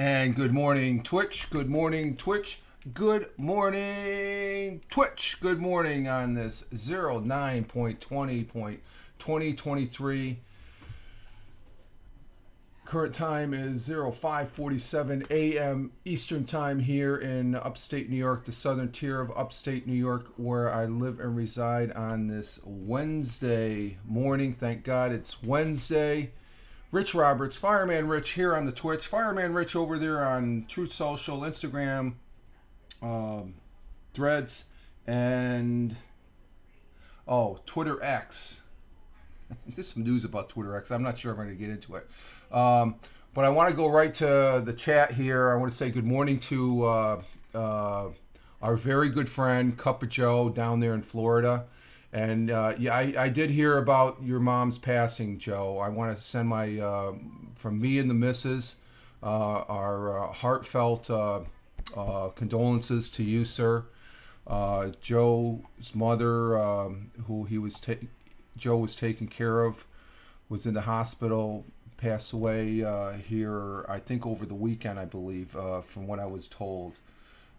And good morning, Twitch. Good morning, Twitch. Good morning, Twitch. Good morning on this 09.20.2023. Current time is 05:47 a.m. Eastern Time here in upstate New York, the southern tier of upstate New York, where I live and reside on this Wednesday morning. Thank God it's Wednesday. Rich Roberts, Fireman Rich here on the Twitch. Fireman Rich over there on Truth Social, Instagram, Threads, and Twitter X. There's some news about Twitter X. I'm not sure I'm going to get into it. But I want to go right to the chat here. I want to say good morning to our very good friend, Cup of Joe, down there in Florida. And yeah, I did hear about your mom's passing, Joe. I want to send my, from me and the missus, our heartfelt condolences to you, sir. Joe's mother, who Joe was taking care of, was in the hospital, passed away here, I think over the weekend, I believe, from what I was told.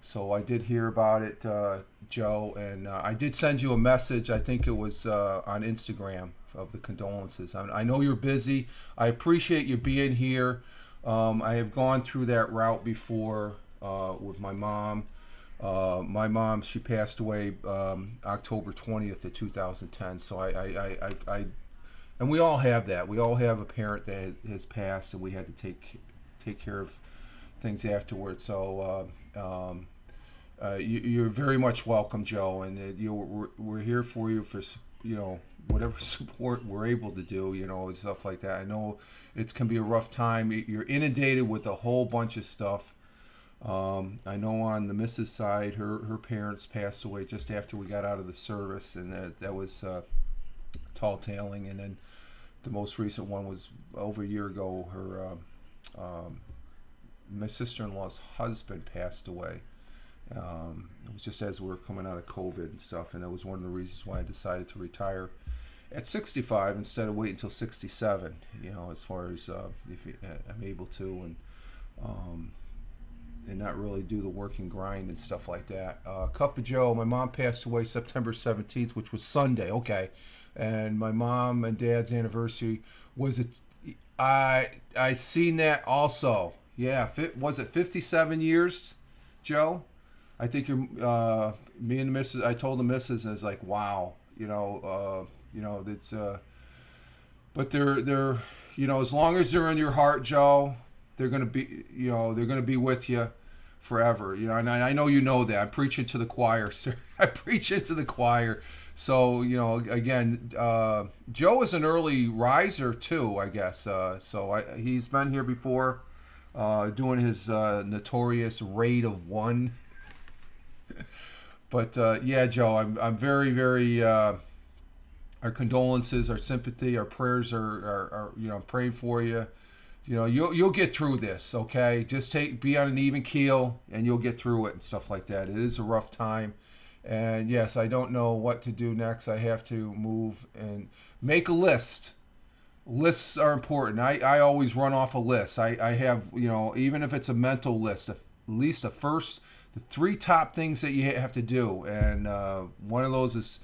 So I did hear about it, Joe, and I did send you a message. I think it was on Instagram of the condolences. I know you're busy. I appreciate you being here. I have gone through that route before with my mom. My mom, she passed away October 20th of 2010. So I and we all have that. We all have a parent that has passed, and we had to take care of things afterwards. So you're very much welcome, Joe, and we're here for you for whatever support we're able to do, and stuff like that. I know it can be a rough time. You're inundated with a whole bunch of stuff. I know on the missus side, her parents passed away just after we got out of the service, and that was tall tailing. And then the most recent one was over a year ago. My sister-in-law's husband passed away. It was just as we were coming out of COVID and stuff, and that was one of the reasons why I decided to retire at 65 instead of waiting until 67. As far as if I'm able to, and not really do the work and grind and stuff like that. Cup of Joe, my mom passed away September 17th, which was Sunday. Okay, and my mom and dad's anniversary was it. I seen that also. Yeah, was it 57 years, Joe? I think you're me and the missus. I told the missus, and it's like, wow, it's but they're as long as they're in your heart, Joe, they're gonna be with you forever. And I know that. I'm preaching to the choir, sir. I preach into the choir. So again, Joe is an early riser too, I guess. So he's been here before, doing his notorious rate of one. But yeah, Joe, I'm very, very. Our condolences, our sympathy, our prayers are praying for you. You'll get through this, okay? Just be on an even keel, and you'll get through it and stuff like that. It is a rough time, and yes, I don't know what to do next. I have to move and make a list. Lists are important. I always run off a list. I have, even if it's a mental list, at least the 3 top things that you have to do, and one of those is,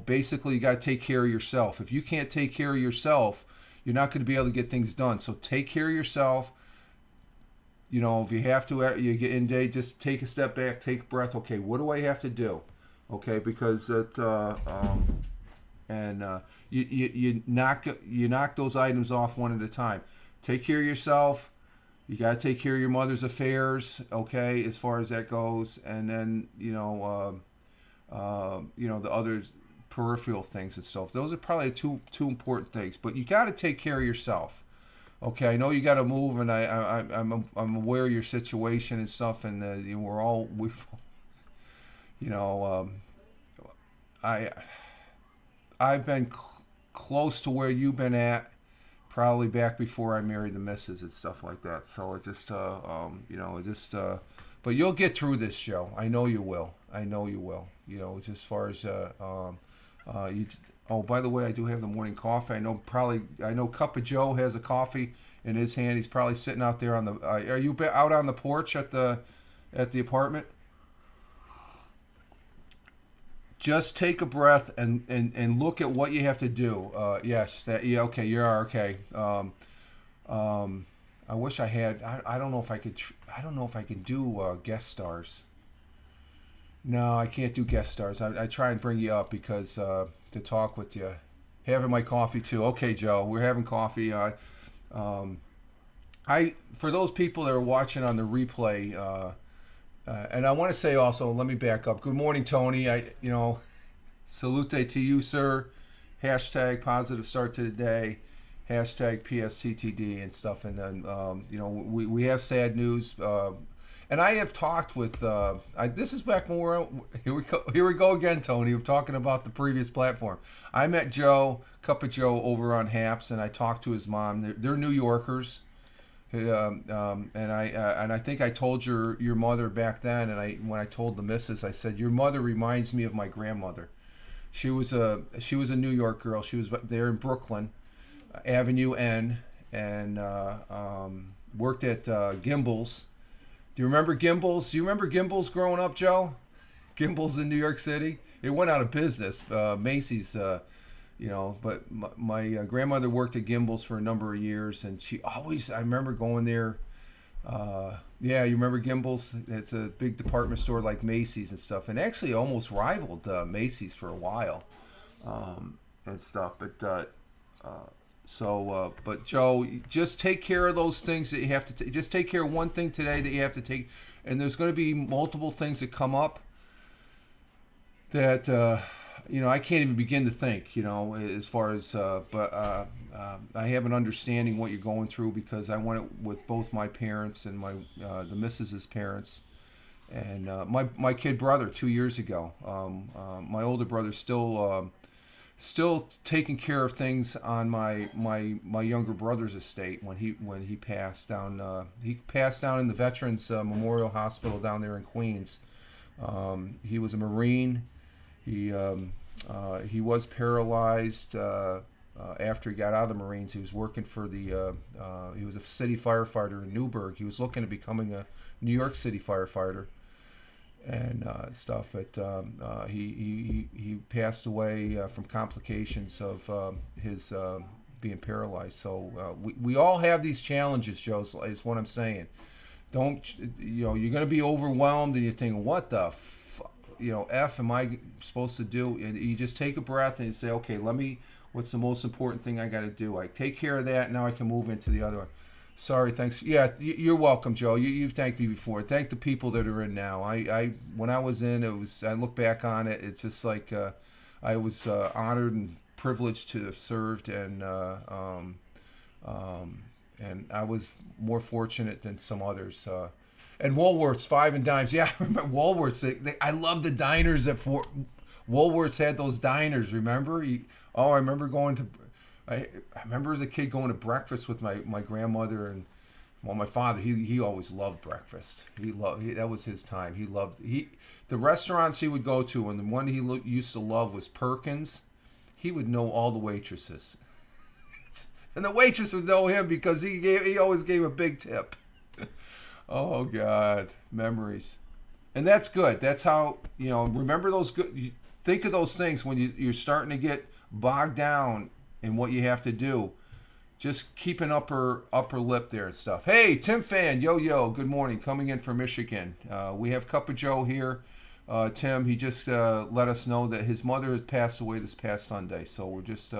basically you got to take care of yourself. If you can't take care of yourself, you're not going to be able to get things done. So take care of yourself. If you have to, you get in day, just take a step back, take a breath. Okay, what do I have to do? Okay, because you knock those items off one at a time. Take care of yourself. You got to take care of your mother's affairs, okay, as far as that goes, and then the others peripheral things and stuff. Those are probably two important things. But you got to take care of yourself. Okay, I know you got to move, and I'm aware of your situation and stuff, and I've been close to where you've been at, probably back before I married the missus and stuff like that. So it just but you'll get through this, Joe. I know you will. As far as by the way, I do have the morning coffee. I know Cup of Joe has a coffee in his hand. He's probably sitting out there on the. Are you out on the porch at the apartment? Just take a breath and look at what you have to do. Yes, that yeah, okay, you are okay. I wish I had. I don't know if I could. I don't know if I could do guest stars. No, I can't do guest stars. I try and bring you up because to talk with you. Having my coffee too. Okay, Joe, we're having coffee. Um, I for those people that are watching on the replay. And I want to say also, let me back up. Good morning, Tony. Salute to you, sir. Hashtag positive start to the day. Hashtag PSTTD and stuff. And then, we have sad news. And I have talked with, this is back when here we go again, Tony. We're talking about the previous platform. I met Joe, Cup of Joe, over on Haps, and I talked to his mom. They're New Yorkers. And I think I told your mother back then, and when I told the missus, I said your mother reminds me of my grandmother. She was a New York girl. She was there in Brooklyn, Avenue N, and worked at Gimbel's. Do you remember Gimbel's? Do you remember Gimbel's growing up, Joe? Gimbel's in New York City. It went out of business. Macy's. But my grandmother worked at Gimbel's for a number of years, and I remember going there. Yeah, you remember Gimbel's? It's a big department store like Macy's and stuff, and actually almost rivaled Macy's for a while, and stuff. But Joe, just take care of those things that you have to just take care of one thing today that you have to take, and there's going to be multiple things that come up that. I can't even begin to think, as far as, but I have an understanding what you're going through because I went it with both my parents and the missus's parents, and my kid brother 2 years ago. My older brother still taking care of things on my younger brother's estate when he passed down. He passed down in the Veterans Memorial Hospital down there in Queens. He was a Marine. He was paralyzed after he got out of the Marines. He was working for he was a city firefighter in Newburgh. He was looking at becoming a New York City firefighter and stuff. But he passed away from complications of his being paralyzed. So we all have these challenges, Joe, is what I'm saying. Don't, you're going to be overwhelmed and you think, what the F am I supposed to do? And you just take a breath and you say, okay, what's the most important thing I got to do? I take care of that. Now I can move into the other one. Sorry, thanks. Yeah, you're welcome, Joe. You've thanked me before. Thank the people that are in now. When I was in, I look back on it. It's just like I was honored and privileged to have served, and I was more fortunate than some others. And Woolworths, 5 and dimes. Yeah, I remember Woolworths. I love the diners at Fort. Woolworths had those diners. Remember? I remember going to. I remember as a kid going to breakfast with my grandmother and my father. He always loved breakfast. That was his time. The restaurants he would go to, and the one he used to love was Perkins. He would know all the waitresses, and the waitress would know him because he always gave a big tip. Oh God, memories, and that's good. That's how remember those good. Think of those things when you're starting to get bogged down in what you have to do. Just keep an upper lip there and stuff. Hey, Tim Fan, yo, good morning. Coming in from Michigan. We have Cup of Joe here. Tim, he just let us know that his mother has passed away this past Sunday. So we're just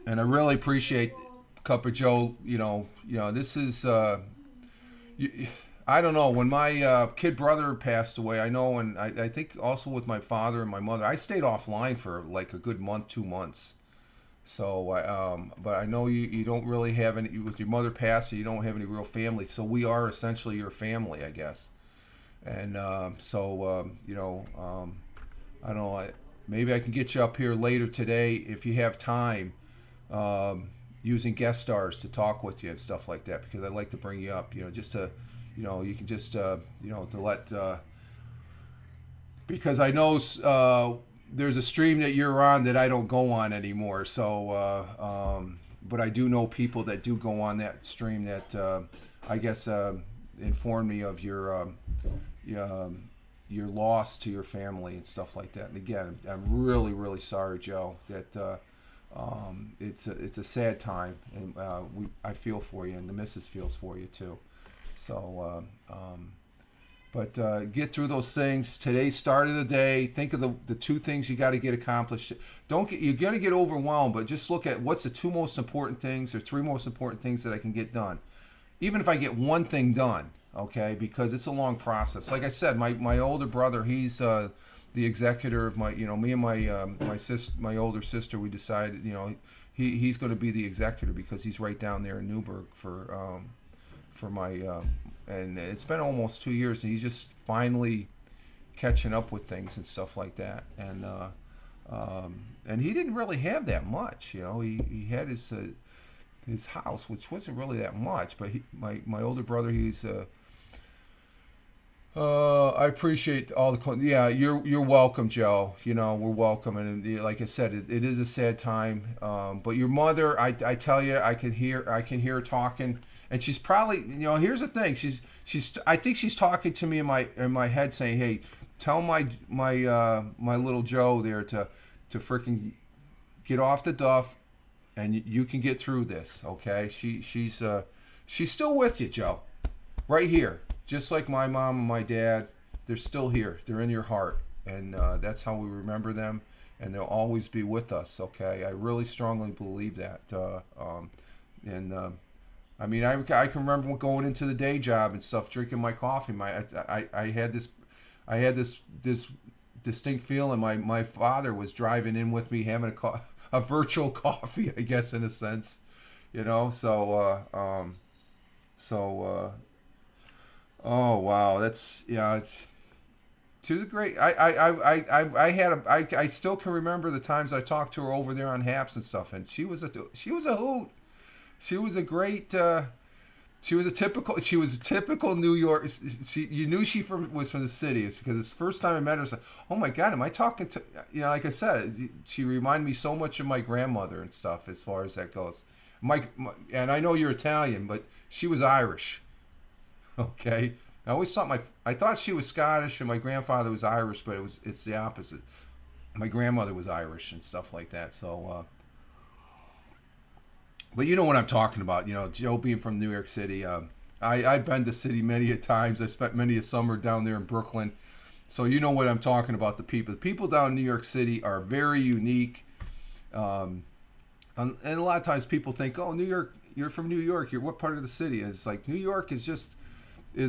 and I really appreciate Cup of Joe. This is I don't know, when my kid brother passed away, I know, and I think also with my father and my mother, I stayed offline for like a good month, 2 months. So but I know you don't really have any, with your mother passing, you don't have any real family, so we are essentially your family, I guess. And I don't know, maybe I can get you up here later today if you have time, using guest stars to talk with you and stuff like that, because I'd like to bring you up, just to, you can just, to let, because I know there's a stream that you're on that I don't go on anymore. So, but I do know people that do go on that stream that I guess informed me of your loss to your family and stuff like that. And again, I'm really, really sorry, Joe, that it's a sad time, and I feel for you, and the missus feels for you too. So, but get through those things. Today's start of the day. Think of the two things you got to get accomplished. Don't get You're gonna get overwhelmed, but just look at what's the two most important things or three most important things that I can get done. Even if I get one thing done, okay, because it's a long process. Like I said, my older brother, he's the executor of me and my older sister. We decided, he's going to be the executor because he's right down there in Newburgh for my and it's been almost 2 years, and he's just finally catching up with things and stuff like that. And he didn't really have that much, He had his house, which wasn't really that much, but my older brother, he's I appreciate all the yeah. You're welcome, Joe. We're welcome, and like I said, it is a sad time. But your mother, I tell you, I can hear her talking, and she's probably, here's the thing, I think she's talking to me in my head, saying, hey, tell my little Joe there to freaking get off the duff, and you can get through this, okay? She's still with you, Joe, right here. Just like my mom and my dad, they're still here. They're in your heart, and that's how we remember them, and they'll always be with us. Okay, I really strongly believe that. I mean, I can remember going into the day job and stuff, drinking my coffee. I had this distinct feeling. My father was driving in with me, having a virtual coffee, I guess, in a sense, Oh wow, she was a great. I still can remember the times I talked to her over there on Haps and stuff, and she was a hoot. She was a great. She was a typical New York. You knew was from the city. It's because it's the first time I met her. I was like, oh my God, am I talking to? Like I said, she reminded me so much of my grandmother and stuff as far as that goes. And I know you're Italian, but she was Irish. Okay, I thought she was Scottish and my grandfather was Irish, but it's the opposite. My grandmother was Irish and stuff like that. So, but you know what I'm talking about. Joe being from New York City. I've been to the city many a times. I spent many a summer down there in Brooklyn, so you know what I'm talking about. The people down in New York City are very unique, and a lot of times people think, oh, New York. You're from New York. You're what part of the city? And it's like New York is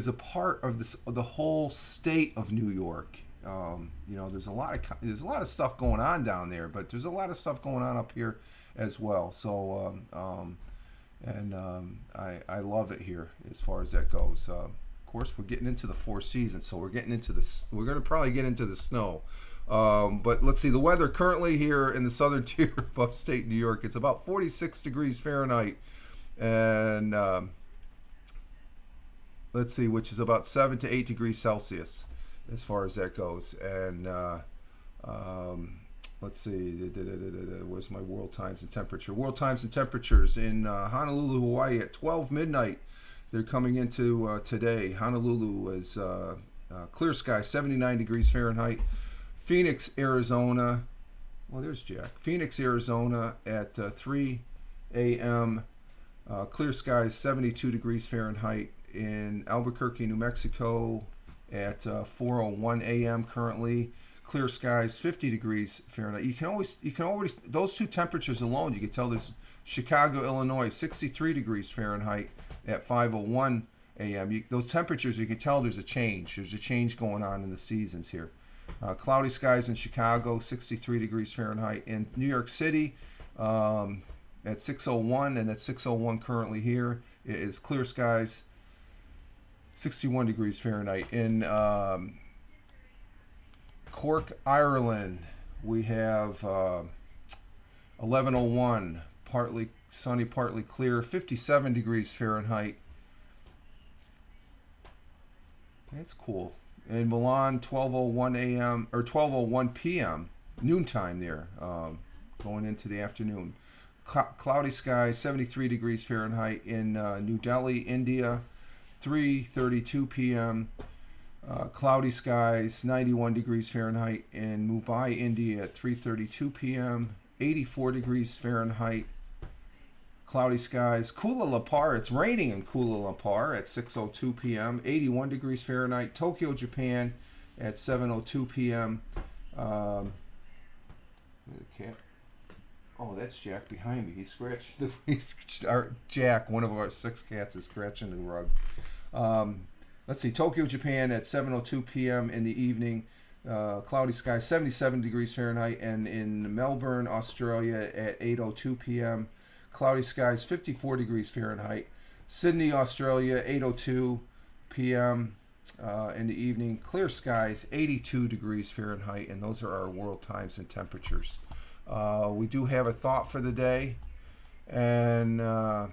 a part of the whole state of New York. There's a lot of stuff going on down there, but there's a lot of stuff going on up here as well. So I love it here as far as that goes. Of course, we're getting into the four seasons, so we're going to probably get into the snow. But let's see the weather currently here in the southern tier of upstate New York. It's about 46 degrees Fahrenheit, and let's see, which is about 7 to 8 degrees Celsius as far as that goes. And let's see, where's my world times and temperature? World times and temperatures in Honolulu, Hawaii at 12 midnight. They're coming into today. Honolulu is clear sky, 79 degrees Fahrenheit. Phoenix, Arizona. Well, there's Jack. Phoenix, Arizona at 3 a.m. Clear skies, 72 degrees Fahrenheit. In Albuquerque, New Mexico at 4:01 a.m. currently. Clear skies, 50 degrees Fahrenheit. You can always those two temperatures alone, you can tell there's Chicago, Illinois, 63 degrees Fahrenheit at 5:01 a.m. Those temperatures, you can tell there's a change. There's a change going on in the seasons here. Cloudy skies in Chicago, 63 degrees Fahrenheit. In New York City, at 6:01, and at 6:01 currently here, it is clear skies, 61 degrees Fahrenheit. In Cork, Ireland, we have 11:01, partly sunny, partly clear, 57 degrees Fahrenheit. That's cool. In Milan, 12:01 a.m. or 12:01 p.m. noontime there, going into the afternoon. Cloudy skies, 73 degrees Fahrenheit in New Delhi, India, 3:32 p.m. Cloudy skies, 91 degrees Fahrenheit in Mumbai, India at 3:32 p.m. 84 degrees Fahrenheit. Cloudy skies. Kuala Lumpur, it's raining in Kuala Lumpur at 6:02 p.m. 81 degrees Fahrenheit. Tokyo, Japan at 7:02 p.m. Cat. Oh, that's Jack behind me. He scratched. Jack, one of our 6 cats, is scratching the rug. Let's see. Tokyo, Japan at 7:02 p.m. in the evening. Cloudy skies, 77 degrees Fahrenheit. And in Melbourne, Australia at 8:02 p.m. Cloudy skies, 54 degrees Fahrenheit. Sydney, Australia, 8:02 p.m. In the evening. Clear skies, 82 degrees Fahrenheit. And those are our world times and temperatures. We do have a thought for the day. And, of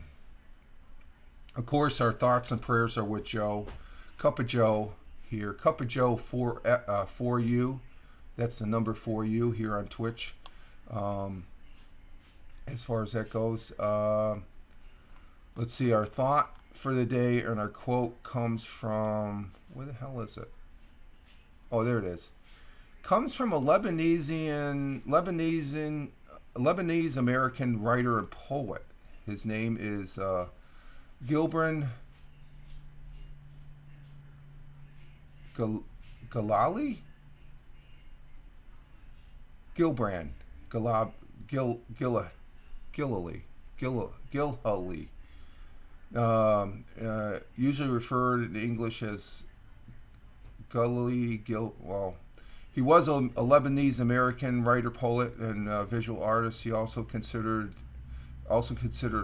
course, our thoughts and prayers are with Joe. Cup of Joe here. Cup of Joe for you. That's the number 4U here on Twitch. As far as that goes, let's see. Our thought for the day and our quote comes from, where the hell is it? Oh, there it is. Comes from a Lebanese American writer and poet. His name is Gilbran Galali? Gilbran Gilhally. Usually referred in English as well, he was a Lebanese American writer, poet, and visual artist. He also considered a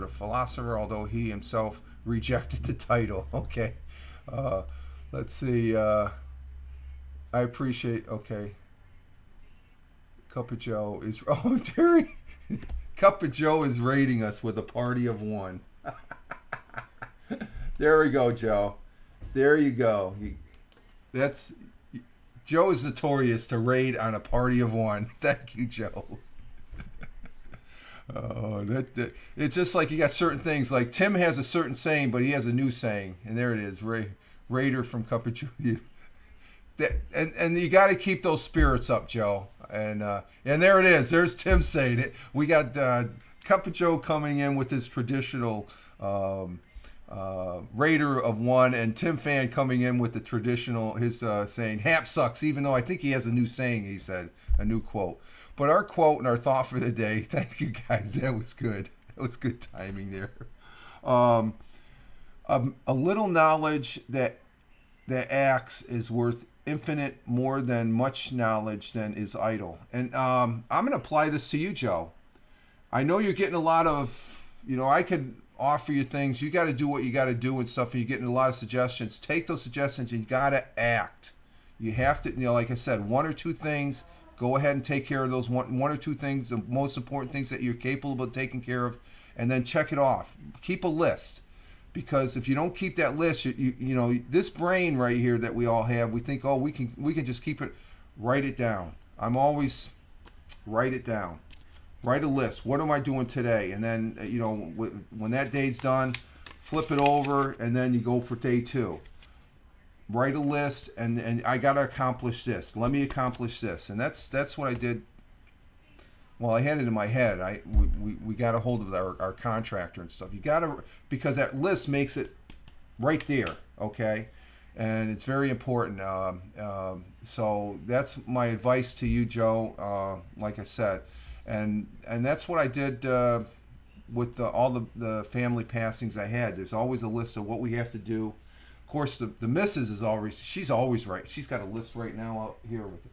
philosopher, although he himself rejected the title. Okay, let's see. I appreciate. Okay, Cup of Joe is. Oh, Terry. Cup of Joe is rating us with a party of 1. There we go, Joe. There you go. Joe is notorious to raid on a party of 1. Thank you, Joe. Oh, it's just like you got certain things. Like Tim has a certain saying, but he has a new saying, and there it is. Raider from Cup of Joe. And you got to keep those spirits up, Joe. And there it is. There's Tim saying it. We got Cup of Joe coming in with his traditional Raider of 1, and Tim Fan coming in with the traditional, his saying, Hap sucks, even though I think he has a new saying, he said, a new quote. But our quote and our thought for the day, thank you guys, that was good. That was good timing there. A little knowledge that acts is worth infinite more than much knowledge than is idle. And I'm going to apply this to you, Joe. I know you're getting a lot of, I could offer you things. You got to do what you got to do and stuff, and you're getting a lot of suggestions. Take those suggestions and you got to act. You have to, like I said, 1 or 2 things. Go ahead and take care of those one or 2 things, the most important things that you're capable of taking care of, and then check it off. Keep a list. Because if you don't keep that list, this brain right here that we all have, we think, we can just keep it. Write it down. I'm always write it down. Write a list. What am I doing today? And then when that day's done, flip it over, and then you go for day 2. Write a list, and I got to accomplish this. Let me accomplish this, and that's what I did. Well, I had it in my head. We got a hold of our contractor and stuff. You got to, because that list makes it right there, okay? And it's very important. So that's my advice to you, Joe. Like I said, and that's what I did with all the family passings I had. There's always a list of what we have to do. Of course, the missus she's always right. She's got a list right now out here with it.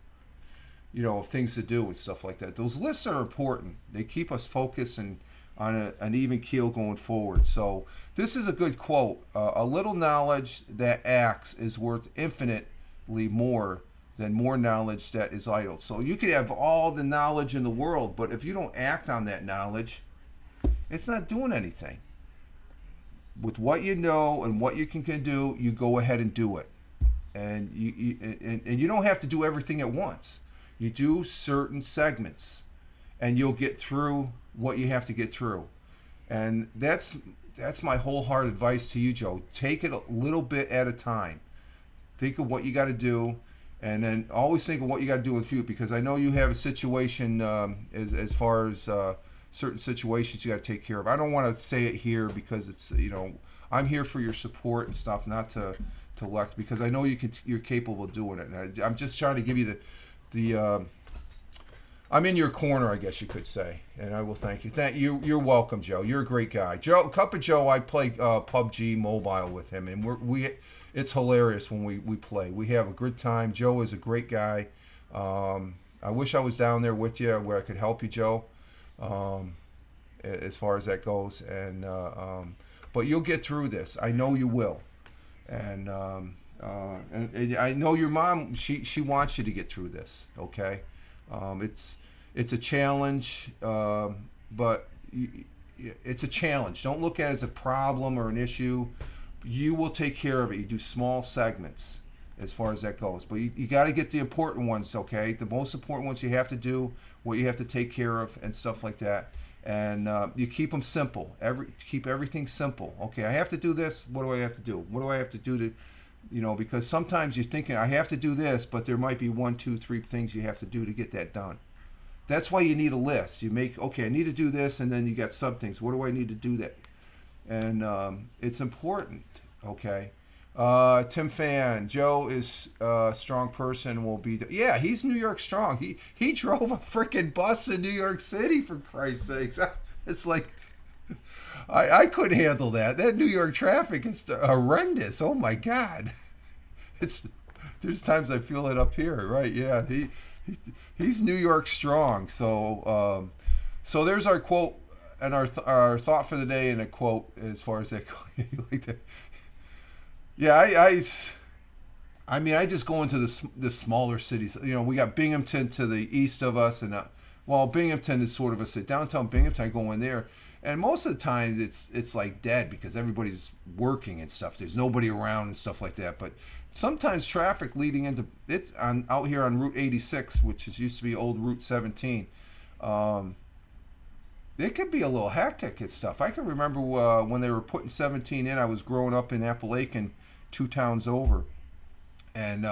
Of things to do and stuff like that. Those lists are important. They keep us focused and on an even keel going forward. So this is a good quote. A little knowledge that acts is worth infinitely more than more knowledge that is idle. So you could have all the knowledge in the world, but if you don't act on that knowledge, it's not doing anything. With what you know and what you can do, you go ahead and do it. And you don't have to do everything at once. You do certain segments, and you'll get through what you have to get through. And that's my wholehearted advice to you, Joe. Take it a little bit at a time. Think of what you got to do, and then always think of what you got to do in the future, because I know you have a situation as far as certain situations you got to take care of. I don't want to say it here because it's, I'm here for your support and stuff, not to elect, because I know you're capable of doing it. And I'm just trying to give you the I'm in your corner, I guess you could say, and I will thank you. You're welcome, Joe. You're a great guy, Joe. Cup of Joe. I play PUBG Mobile with him, and it's hilarious when we play. We have a good time. Joe is a great guy. I wish I was down there with you where I could help you, Joe, as far as that goes. And but you'll get through this. I know you will. And I know your mom. She wants you to get through this. Okay. It's a challenge, but it's a challenge. Don't look at it as a problem or an issue. You will take care of it. You do small segments as far as that goes. But you got to get the important ones, okay? The most important ones you have to do, what you have to take care of, and stuff like that. And you keep them simple. Keep everything simple. Okay, I have to do this. What do I have to do? What do I have to do to, because sometimes you're thinking, I have to do this, but there might be 1, 2, 3 things you have to do to get that done. That's why you need a list. You make, okay, I need to do this, and then you got some things. What do I need to do that? And it's important, okay? Tim Fan, Joe is a strong person. Will be, yeah, he's New York strong. He drove a freaking bus in New York City, for Christ's sakes. It's like, I couldn't handle that. That New York traffic is horrendous. Oh my God, there's times I feel it up here, right? Yeah, he's New York strong. So so there's our quote and our thought for the day, and a quote as far as that goes. Like that. Yeah, I mean, I just go into the smaller cities. We got Binghamton to the east of us, and Binghamton is sort of a city. Downtown Binghamton, I go in there, and most of the time it's like dead because everybody's working and stuff. There's nobody around and stuff like that. But sometimes traffic leading into out here on Route 86, which used to be old Route 17. It could be a little hectic and stuff. I can remember when they were putting 17 in. I was growing up in Appalachian, 2 towns over, and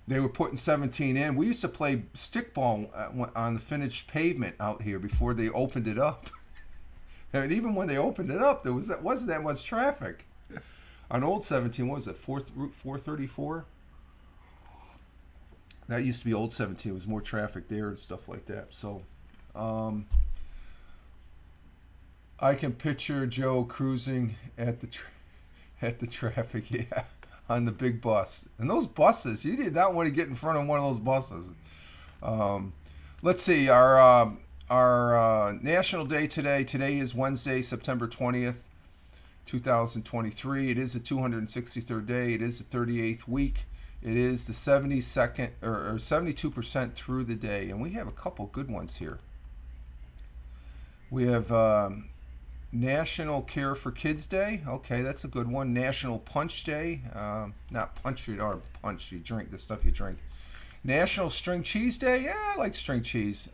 they were putting 17 in. We used to play stickball on the finished pavement out here before they opened it up. And even when they opened it up, wasn't that much traffic. On old 17, what was it, Route 434? That used to be old 17. It was more traffic there and stuff like that. So I can picture Joe cruising at the traffic, yeah, on the big bus. And those buses, you did not want to get in front of one of those buses. Let's see, our national day today. Today is Wednesday, September 20th, 2023. It is the 263rd day. It is the 38th week. It is the 72nd or 72% through the day, and we have a couple good ones here. We have National Care for Kids Day. Okay, that's a good one. National Punch Day. Not punch or punch. You drink the stuff you drink. National String Cheese Day. Yeah, I like string cheese.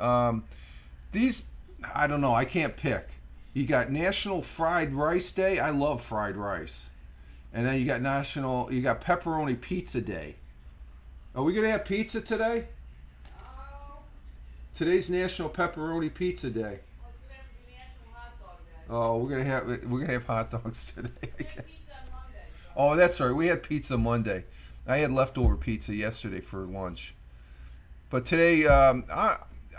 These, I don't know. I can't pick. You got National Fried Rice Day. I love fried rice. And then you got Pepperoni Pizza Day. Are we gonna have pizza today? No. Today's National Pepperoni Pizza Day. Oh, we're gonna have hot dogs today. We had pizza on Monday. So. Oh, that's right. We had pizza Monday. I had leftover pizza yesterday for lunch. But today, I'm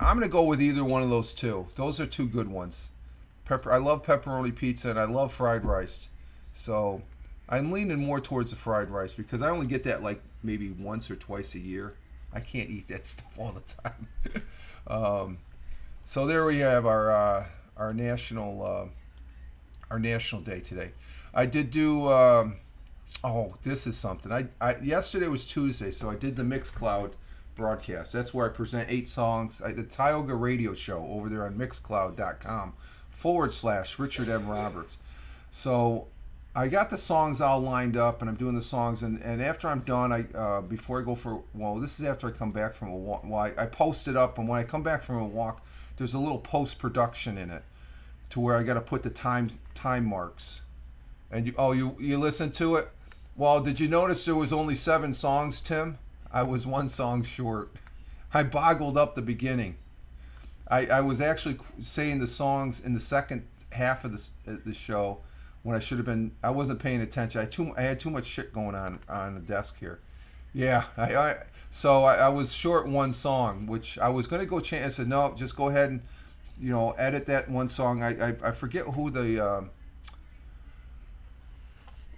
gonna go with either one of those two. Those are two good ones. I love pepperoni pizza and I love fried rice. So I'm leaning more towards the fried rice because I only get that like maybe once or twice a year. I can't eat that stuff all the time. So there we have our national day today. I did do. This is something. Yesterday was Tuesday, so I did the Mixcloud broadcast. That's where I present 8 songs. The Tioga Radio Show over there on Mixcloud.com /Richard M. Roberts. So I got the songs all lined up, and I'm doing the songs. And after I'm done, before I go for this is after I come back from a walk. Well, I post it up, and when I come back from a walk, there's a little post production in it to where I got to put the time marks. And you listen to it. Well, did you notice there was only 7 songs, Tim? I was 1 song short. I boggled up the beginning. I was actually saying the songs in the second half of the show when I should have been. I wasn't paying attention. I had too much shit going on the desk here. Yeah, I was short 1 song, which I was gonna go change. I said no, just go ahead and edit that 1 song. I forget who the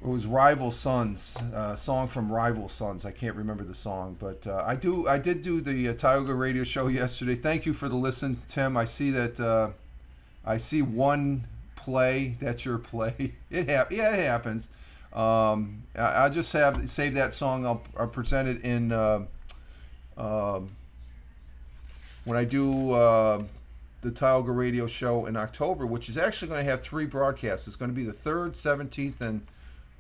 it was Rival Sons, song from Rival Sons. I can't remember the song, but I did do the Tioga radio show yesterday. Thank you for the listen, Tim. I see that I see 1 play. That's your play. Yeah, it happens. I'll just save that song. I'll present it in when I do the Tioga radio show in October, which is actually going to have 3 broadcasts. It's going to be the 3rd, 17th,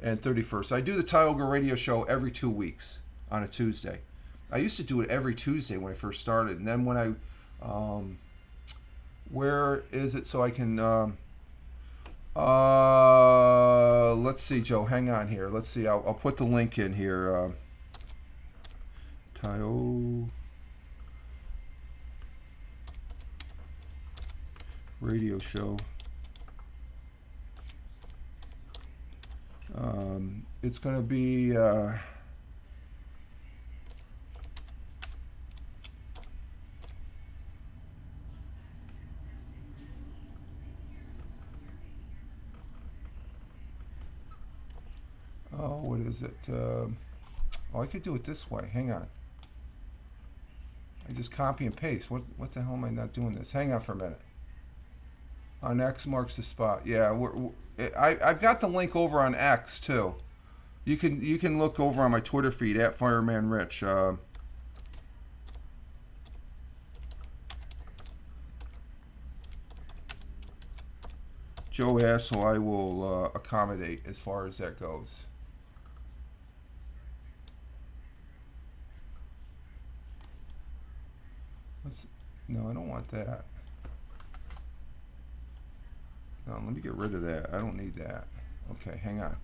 and 31st. I do the Tioga radio show every 2 weeks on a Tuesday. I used to do it every Tuesday when I first started, and then when I where is it so I can let's see, Joe, hang on here. Let's see. I'll put the link in here. Tioga radio show. It's going to be what is it? I could do it this way. Hang on. I just copy and paste. What the hell am I not doing this? Hang on for a minute. On X marks the spot. Yeah, I've got the link over on X too. You can look over on my Twitter feed at Fireman Rich. Joe asked, so I will accommodate as far as that goes. No, I don't want that. No, let me get rid of that. I don't need that. Okay, hang on.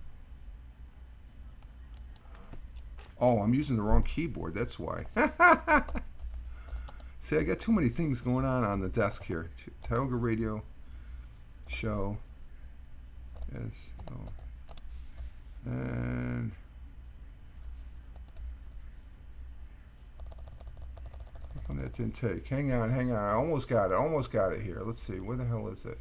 Oh, I'm using the wrong keyboard. That's why. See, I got too many things going on the desk here. Tioga radio show. Yes. Oh. And how come that didn't take? Hang on. I almost got it here. Let's see. Where the hell is it?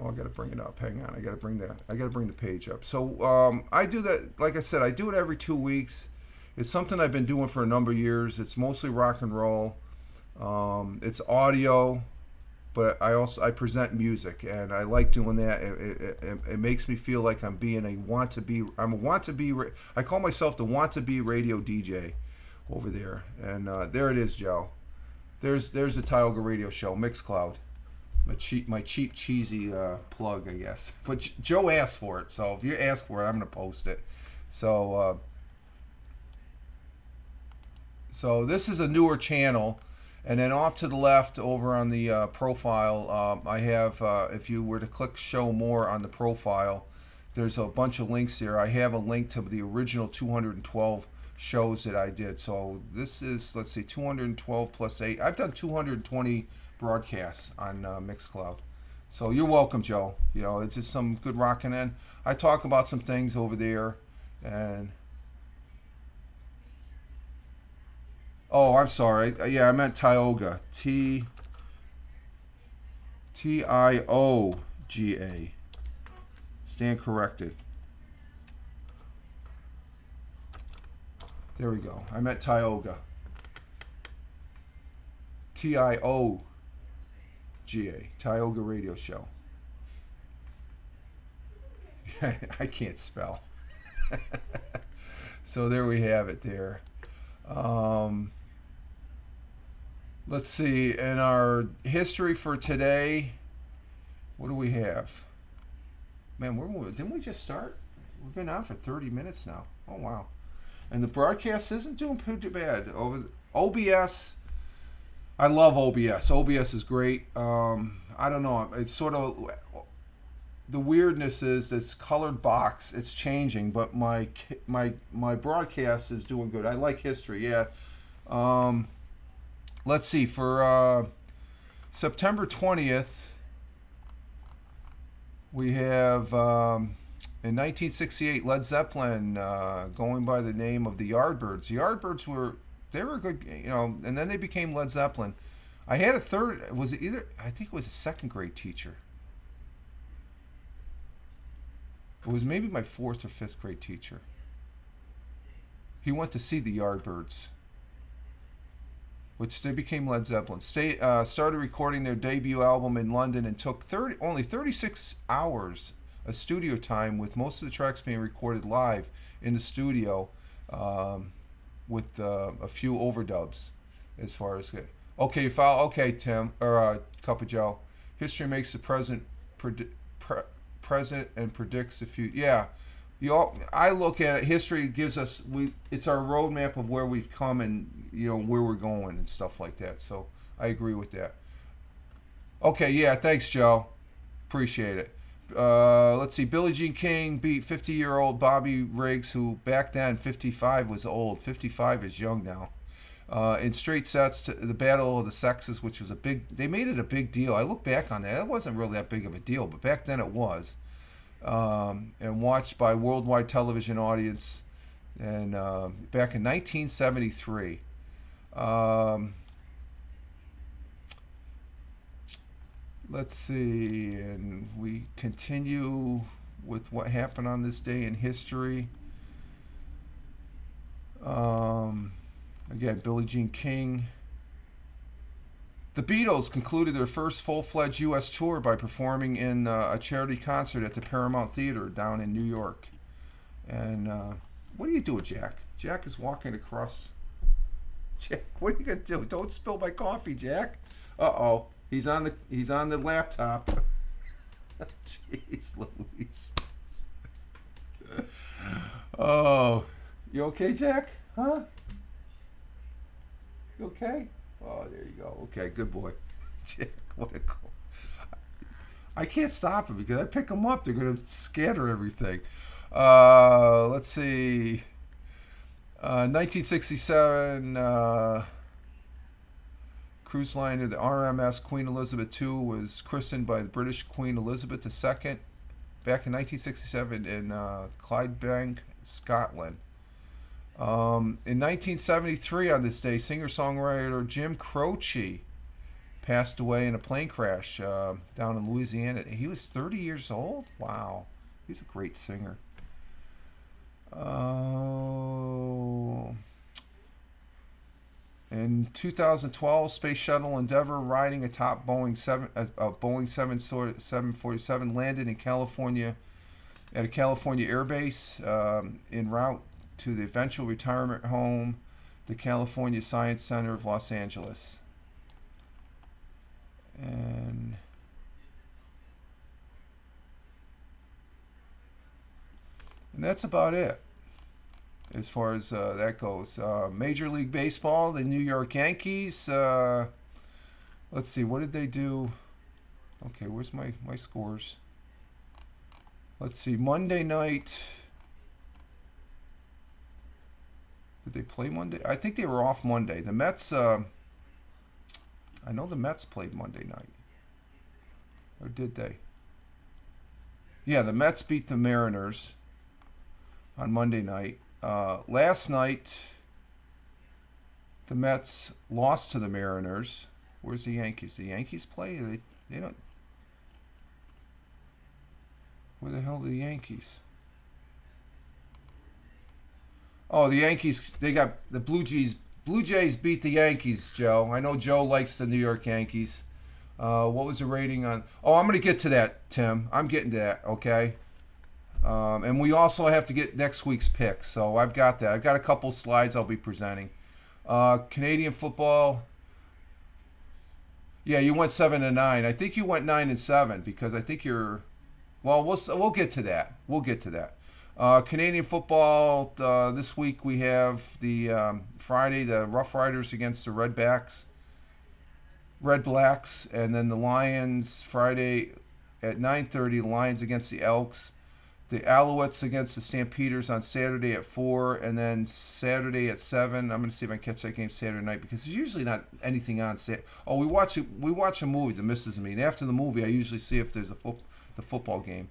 Oh, I gotta bring it up. Hang on, I gotta bring the page up. So I do that. Like I said, I do it every 2 weeks. It's something I've been doing for a number of years. It's mostly rock and roll. It's audio, but I present music, and I like doing that. It makes me feel like I'm a want to be. I call myself the want to be radio DJ over there, and there it is, Joe. There's the Tioga radio show, Mixcloud. My cheap cheesy plug, I guess. But Joe asked for it, so if you ask for it, I'm gonna post it. So this is a newer channel, and then off to the left over on the profile, I have if you were to click show more on the profile, there's a bunch of links there. I have a link to the original 212 shows that I did. So this is, let's see, 212 plus 8. I've done 220 broadcasts on Mixcloud. So you're welcome, Joe. It's just some good rocking in. I talk about some things over there, and I'm sorry. I meant Tioga. Tioga. Stand corrected. There we go. I meant Tioga. Tioga. Tioga Radio Show. I can't spell. So there we have it there. Let's see. In our history for today, what do we have? Man, didn't we just start? We've been on for 30 minutes now. Oh, wow. And the broadcast isn't doing too bad. OBS, I love OBS. OBS is great. I don't know. It's sort of, the weirdness is this colored box. It's changing, but my broadcast is doing good. I like history, yeah. Let's see, for September 20th, we have in 1968 Led Zeppelin going by the name of the Yardbirds. The Yardbirds they were good, and then they became Led Zeppelin. I had a third. Was it either? I think it was a second grade teacher. It was maybe my fourth or fifth grade teacher. He went to see the Yardbirds, which they became Led Zeppelin. Started recording their debut album in London and took only 36 hours of studio time, with most of the tracks being recorded live in the studio, with a few overdubs. As far as okay, Tim or Cup of Joe. History makes the present present and predicts the future. Yeah, I look at it. History gives us it's our roadmap of where we've come and where we're going and stuff like that. So I agree with that. Okay, yeah, thanks, Joe. Appreciate it. Let's see. Billie Jean King beat 50-year-old Bobby Riggs, who back then 55 was old. 55 is young now. In straight sets to the Battle of the Sexes, which was they made it a big deal. I look back on that. It wasn't really that big of a deal, but back then it was. And watched by worldwide television audience, and back in 1973. Let's see, and we continue with what happened on this day in history. Again, Billie Jean King. The Beatles concluded their first full-fledged U.S. tour by performing in a charity concert at the Paramount Theater down in New York. And what are you doing, Jack? Jack is walking across. Jack, what are you gonna do? Don't spill my coffee, Jack. Uh-oh, he's on the laptop. Jeez Louise. Oh, you okay, Jack? Huh? You okay? Oh, there you go. Okay, good boy. Jack, what a cool. I can't stop him because I pick them up. They're going to scatter everything. Let's see. 1967, cruise liner, the RMS Queen Elizabeth II was christened by the British Queen Elizabeth II back in 1967 in Clydebank, Scotland. In 1973, on this day, singer-songwriter Jim Croce passed away in a plane crash down in Louisiana. He was 30 years old? Wow. He's a great singer. In 2012, Space Shuttle Endeavour, riding atop Boeing 747, landed in California at a California air base en route to the eventual retirement home, the California Science Center of Los Angeles. And that's about it as far as that goes. Major League Baseball, the New York Yankees. Let's see, what did they do? Okay, where's my scores? Let's see, Monday night. Did they play Monday? I think they were off Monday. The Mets, I know the Mets played Monday night. Or did they? Yeah, the Mets beat the Mariners on Monday night. Last night, the Mets lost to the Mariners. Where's the Yankees? The Yankees play? They don't. Where the hell are the Yankees? Oh, the Yankees, they got the Blue Jays. Blue Jays beat the Yankees, Joe. I know Joe likes the New York Yankees. What was the rating on? Oh, I'm going to get to that, Tim. I'm getting to that, okay? And we also have to get next week's picks, so I've got that. I've got a couple slides I'll be presenting. Canadian football. Yeah, you went 7-9. I think you went 9-7 because I think you're Well, we'll get to that. We'll get to that. Canadian football this week we have the Friday the Rough Riders against the Red Blacks, and then the Lions Friday at 9:30. Lions against the Elks. The Alouettes against the Stampeders on Saturday at 4, and then Saturday at 7. I'm going to see if I can catch that game Saturday night because there's usually not anything on Saturday. Oh, we watch a movie, the missus and me, and after the movie, I usually see if there's the football game.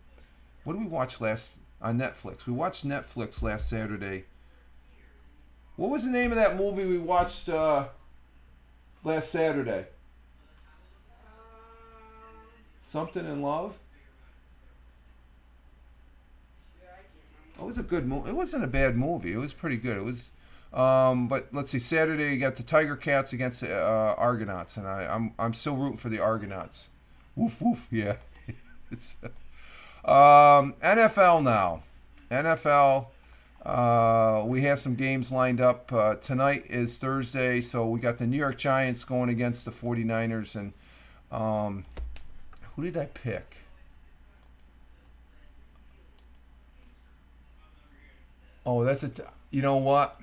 What did we watch last on Netflix? We watched Netflix last Saturday. What was the name of that movie we watched last Saturday? Something in Love? It was a good movie. It wasn't a bad movie. It was pretty good. It was, but let's see. Saturday you got the Tiger Cats against the Argonauts, and I'm still rooting for the Argonauts. Woof woof. Yeah. It's NFL now. NFL. We have some games lined up. Tonight is Thursday, so we got the New York Giants going against the 49ers, and who did I pick? Oh, you know what?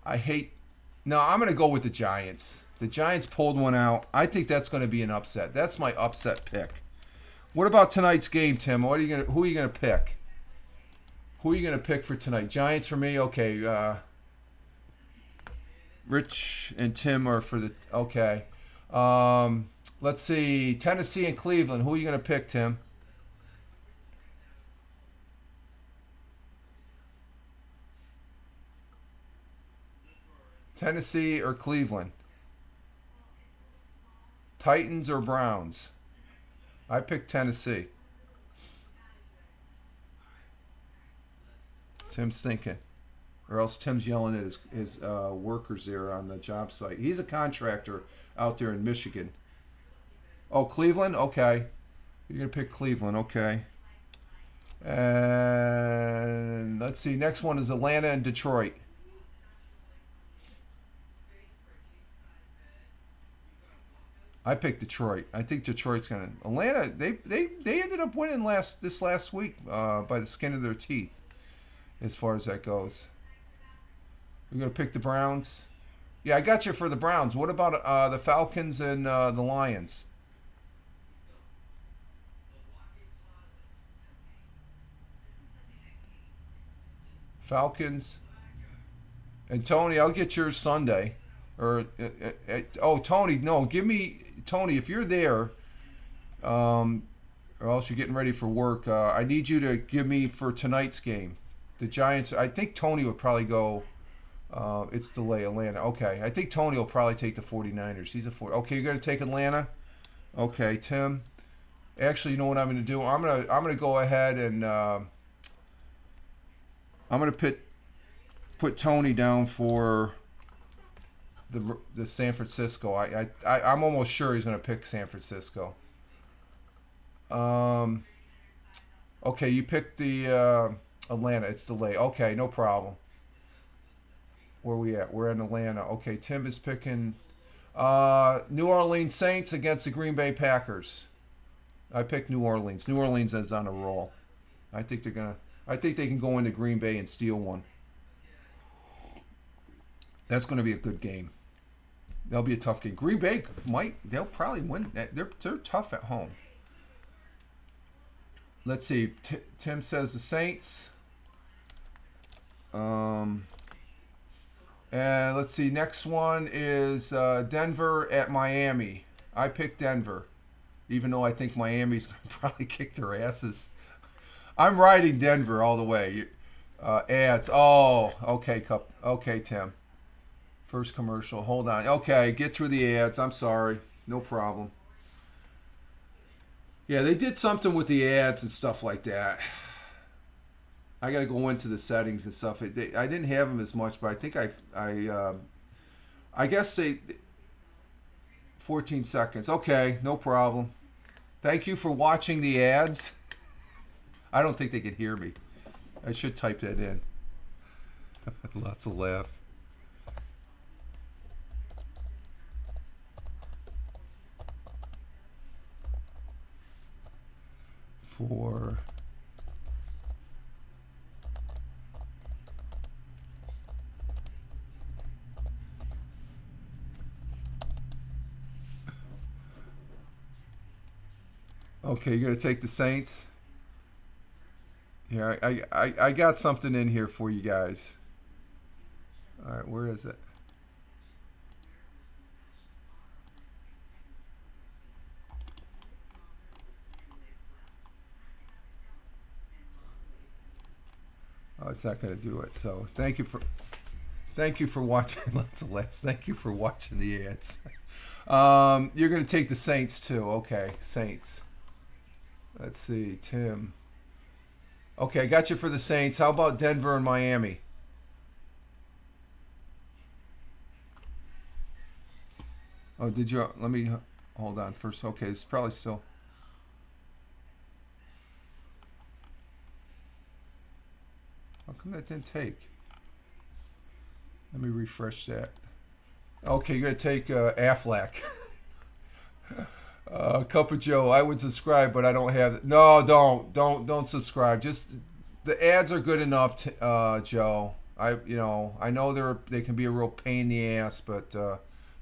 I hate. No, I'm going to go with the Giants. The Giants pulled one out. I think that's going to be an upset. That's my upset pick. What about tonight's game, Tim? Who are you going to pick? Who are you going to pick for tonight? Giants for me. Okay. Rich and Tim are for the. Okay. Let's see. Tennessee and Cleveland. Who are you going to pick, Tim? Tennessee or Cleveland? Titans or Browns? I picked Tennessee. Tim's thinking. Or else Tim's yelling at his workers there on the job site. He's a contractor out there in Michigan. Oh, Cleveland? Okay. You're going to pick Cleveland. Okay. And let's see. Next one is Atlanta and Detroit. I picked Detroit. I think Detroit's gonna. Atlanta. They ended up winning this last week by the skin of their teeth, as far as that goes. We're gonna pick the Browns. Yeah, I got you for the Browns. What about the Falcons and the Lions? Falcons and Tony. I'll get yours Sunday. Or oh, Tony, no, give me Tony if you're there. Or else you're getting ready for work. I need you to give me for tonight's game. The Giants. I think Tony would probably go. It's delay Atlanta. Okay, I think Tony will probably take the 49ers. He's a 4. Okay, you're gonna take Atlanta. Okay, Tim. Actually, you know what I'm gonna do? I'm gonna go ahead and I'm gonna put Tony down for the San Francisco. I'm almost sure he's gonna pick San Francisco. Um. Okay, you picked the Atlanta. It's delayed. Okay, no problem. Where we at? We're in Atlanta. Okay, Tim is picking New Orleans Saints against the Green Bay Packers. I picked New Orleans. New Orleans is on a roll. I think they're gonna. I think they can go into Green Bay and steal one. That's going to be a good game. That'll be a tough game. Green Bay might. They'll probably win. They're tough at home. Let's see. Tim says the Saints. And let's see. Next one is Denver at Miami. I picked Denver, even though I think Miami's going to probably kick their asses. I'm riding Denver all the way. Ads. Oh, okay, Cup. Okay, Tim. First commercial. Hold on. Okay, get through the ads. I'm sorry. No problem. Yeah, they did something with the ads and stuff like that. I got to go into the settings and stuff. I didn't have them as much, but I think I guess they 14 seconds. Okay, no problem. Thank you for watching the ads. I don't think they could hear me. I should type that in. Lots of laughs. for okay, you're gonna take the Saints. Here, I got something in here for you guys. All right, where is it? Oh, it's not gonna do it. So thank you for watching. Lots of laughs. Thank you for watching the ads. You're gonna take the Saints too. Okay, Saints. Let's see, Tim. Okay, I got you for the Saints. How about Denver and Miami? Oh, did you? Let me hold on first. Okay, it's probably still. How come that didn't take? Let me refresh that. Okay, you're gonna take Aflac. Cup of Joe. I would subscribe, but I don't have it. No, don't subscribe. Just the ads are good enough, Joe. I know they can be a real pain in the ass, but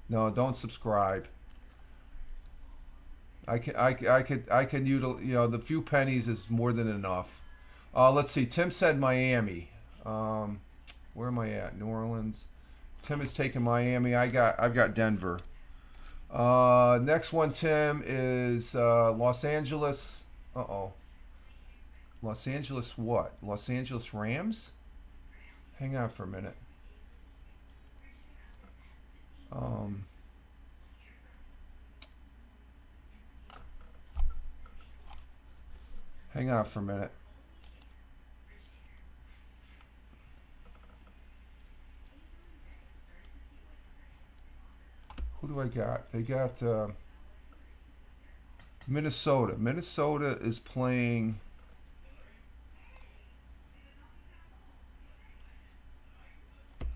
no, don't subscribe. I can the few pennies is more than enough. Let's see. Tim said Miami. Where am I at? New Orleans. Tim has taken Miami. I've got Denver. Next one, Tim, is Los Angeles. Uh-oh. Los Angeles what? Los Angeles Rams? Hang on for a minute. Hang on for a minute. Who do I got? They got Minnesota. Minnesota is playing.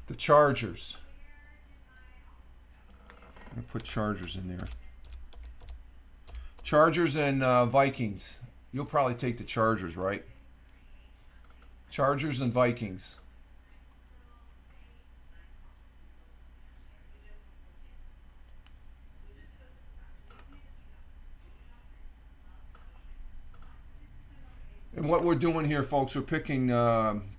The Chargers. I'm going to put Chargers in there. Chargers and Vikings. You'll probably take the Chargers, right? Chargers and Vikings. And what we're doing here, folks, we're picking.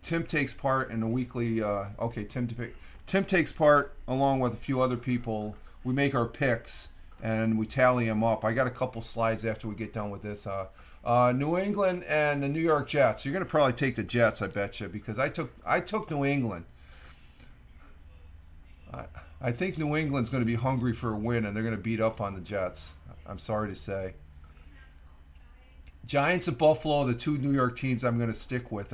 Tim takes part in the weekly. Okay, Tim takes part along with a few other people. We make our picks and we tally them up. I got a couple slides after we get done with this. New England and the New York Jets. You're gonna probably take the Jets, I bet you, because I took New England. I think New England's going to be hungry for a win, and they're going to beat up on the Jets. I'm sorry to say. Giants of Buffalo, the two New York teams I'm going to stick with.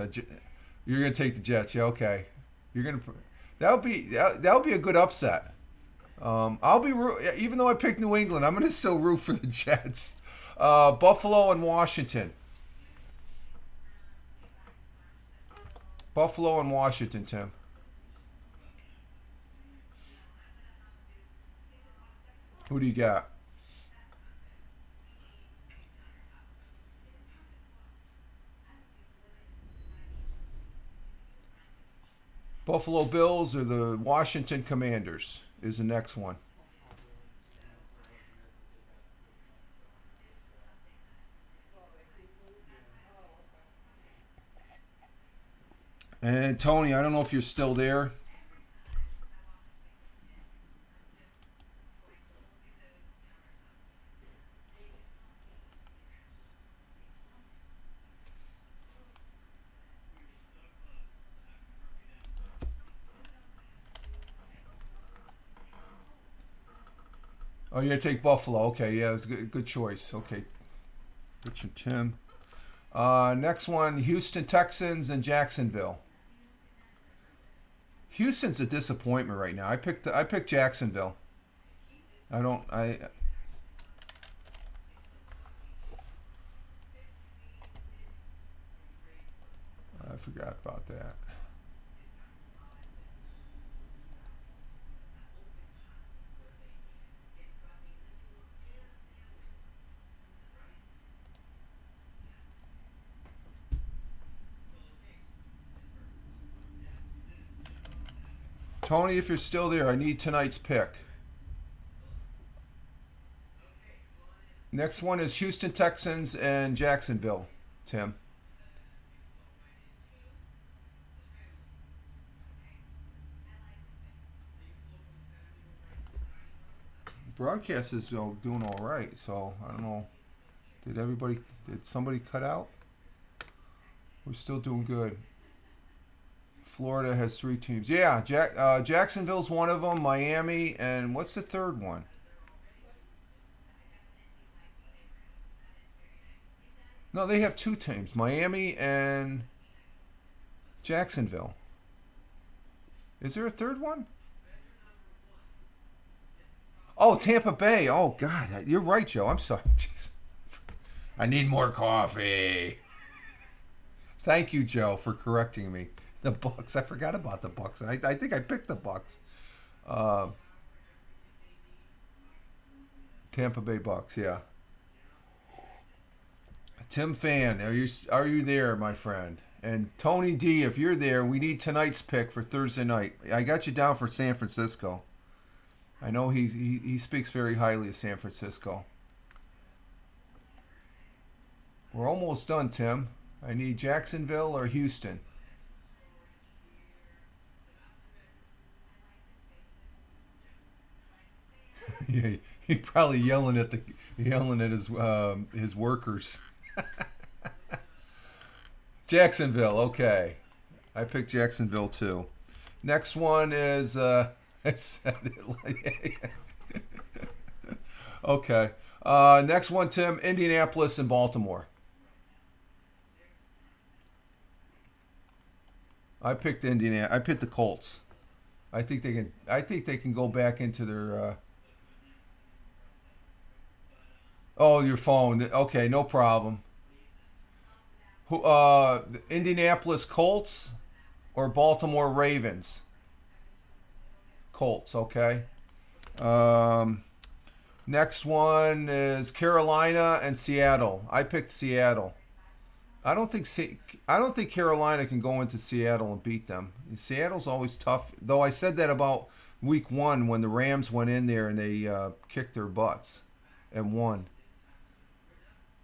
You're going to take the Jets, yeah? Okay. You're going to. That'll be a good upset. I'll be even though I picked New England, I'm going to still root for the Jets. Buffalo and Washington. Buffalo and Washington, Tim. Who do you got? Buffalo Bills or the Washington Commanders is the next one. And Tony, I don't know if you're still there. Oh, you're gonna take Buffalo. Okay, yeah, that's a good choice. Okay, Rich and Tim. Next one, Houston Texans and Jacksonville. Houston's a disappointment right now. I picked Jacksonville. I forgot about that. Tony, if you're still there, I need tonight's pick. Next one is Houston Texans and Jacksonville. Tim. Broadcast is doing all right, so I don't know. Did somebody cut out? We're still doing good. Florida has 3 teams. Yeah, Jacksonville's one of them. Miami, and what's the third one? No, they have 2 teams. Miami and Jacksonville. Is there a third one? Oh, Tampa Bay. Oh, God. You're right, Joe. I'm sorry. Jeez. I need more coffee. Thank you, Joe, for correcting me. The Bucks. I forgot about the Bucks. I think I picked the Bucks. Uh, Tampa Bay Bucks. Yeah. Tim Fan, are you there, my friend? And Tony D, if you're there, we need tonight's pick for Thursday night. I got you down for San Francisco. I know he speaks very highly of San Francisco. We're almost done, Tim. I need Jacksonville or Houston. Yeah, he's probably yelling at his workers. Jacksonville, okay. I picked Jacksonville too. Next one is I said it like okay. Next one, Tim, Indianapolis and Baltimore. I picked Indiana. I picked the Colts. I think they can go back into their. Oh, your phone. Okay, no problem. Who? The Indianapolis Colts or Baltimore Ravens? Colts. Okay. Um, Next one is Carolina and Seattle. I picked Seattle. I don't think Carolina can go into Seattle and beat them. Seattle's always tough. Though I said that about week 1 when the Rams went in there and they kicked their butts and won.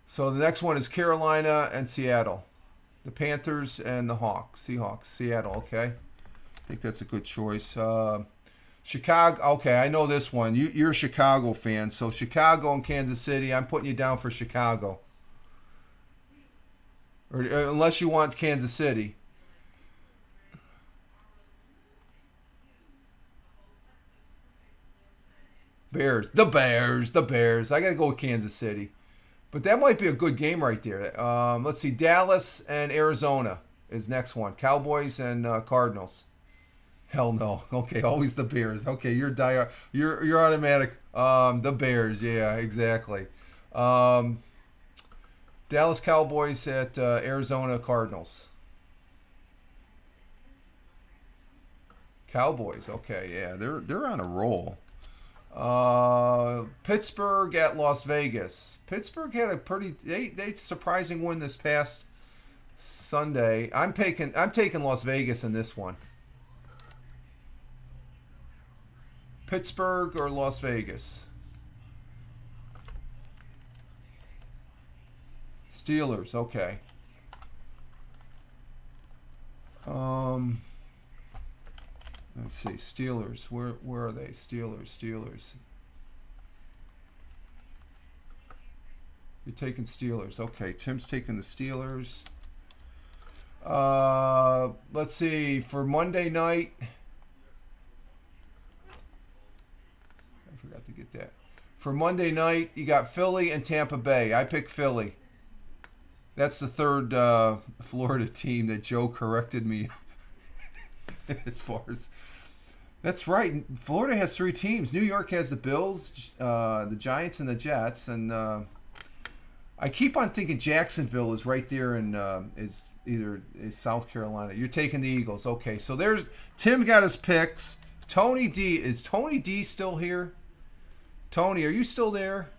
So the next one is Carolina and Seattle. The Panthers and the Seahawks. Seattle, okay. I think that's a good choice. Chicago, okay, I know this one. You're a Chicago fan. So Chicago and Kansas City, I'm putting you down for Chicago. Or unless you want Kansas City. Bears. The Bears. I got to go with Kansas City. But that might be a good game right there. Let's see. Dallas and Arizona is next one. Cowboys and Cardinals. Hell no. Okay, always the Bears. Okay, you're automatic. The Bears. Yeah, exactly. Dallas Cowboys at Arizona Cardinals. Cowboys. Okay, yeah, they're on a roll. Pittsburgh at Las Vegas. Pittsburgh had a they surprising win this past Sunday. I'm taking Las Vegas in this one. Pittsburgh or Las Vegas? Steelers, okay. Let's see. Steelers. Where are they? Steelers. You're taking Steelers. Okay, Tim's taking the Steelers. Let's see. For Monday night, I forgot to get that. For Monday night, you got Philly and Tampa Bay. I picked Philly. That's the third Florida team that Joe corrected me as far as. That's right. Florida has 3 teams. New York has the Bills, the Giants, and the Jets. And I keep on thinking Jacksonville is right there in is South Carolina. You're taking the Eagles. Okay, so there's Tim got his picks. Tony D. Is Tony D still here? Tony, are you still there?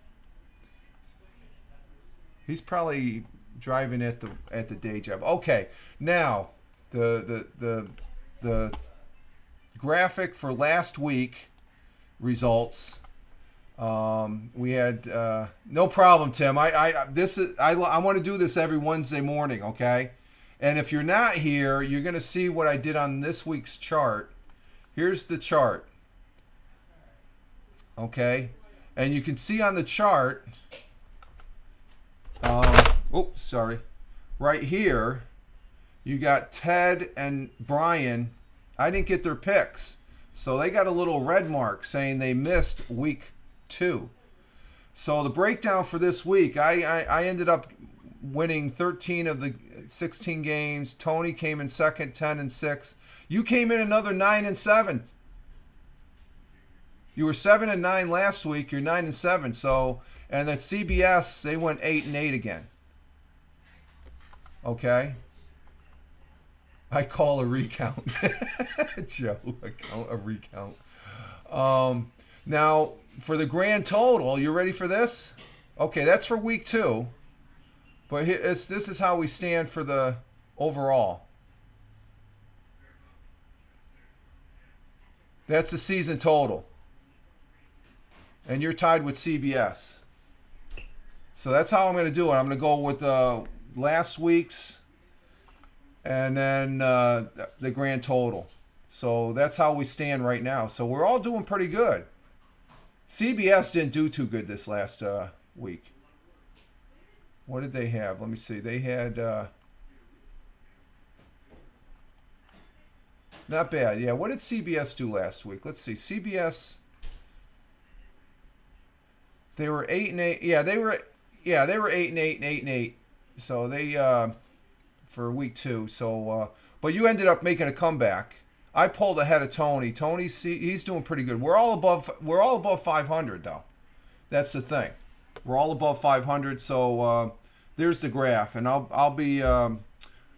He's probably driving at the day job. Okay, now the graphic for last week results. We had no problem, Tim. I want to do this every Wednesday morning, okay? And if you're not here, you're going to see what I did on this week's chart. Here's the chart, okay? And you can see on the chart, oops, sorry, right here, you got Ted and Brian. I didn't get their picks, so they got a little red mark saying they missed week 2. So the breakdown for this week, I ended up winning 13 of the 16 games. Tony came in second, 10-6. You came in another 9-7. You were 7-9 last week. You're 9-7. So, and at CBS they went 8-8 again. Okay. I call a recount. Joe, I call a recount. Now, for the grand total, you ready for this? Okay, that's for week 2. But this is how we stand for the overall. That's the season total. And you're tied with CBS. So that's how I'm going to do it. I'm going to go with last week's and then the grand total. So that's how we stand right now. So we're all doing pretty good. CBS didn't do too good this last week. What did they have? Let me see. They had not bad. Yeah. What did CBS do last week? Let's see. CBS. They were 8-8. Yeah, they were 8-8 and 8-8. So they for week 2. So but you ended up making a comeback. I pulled ahead of Tony. He's doing pretty good. We're all above 500 though. That's the thing. We're all above 500. So there's the graph, and I'll be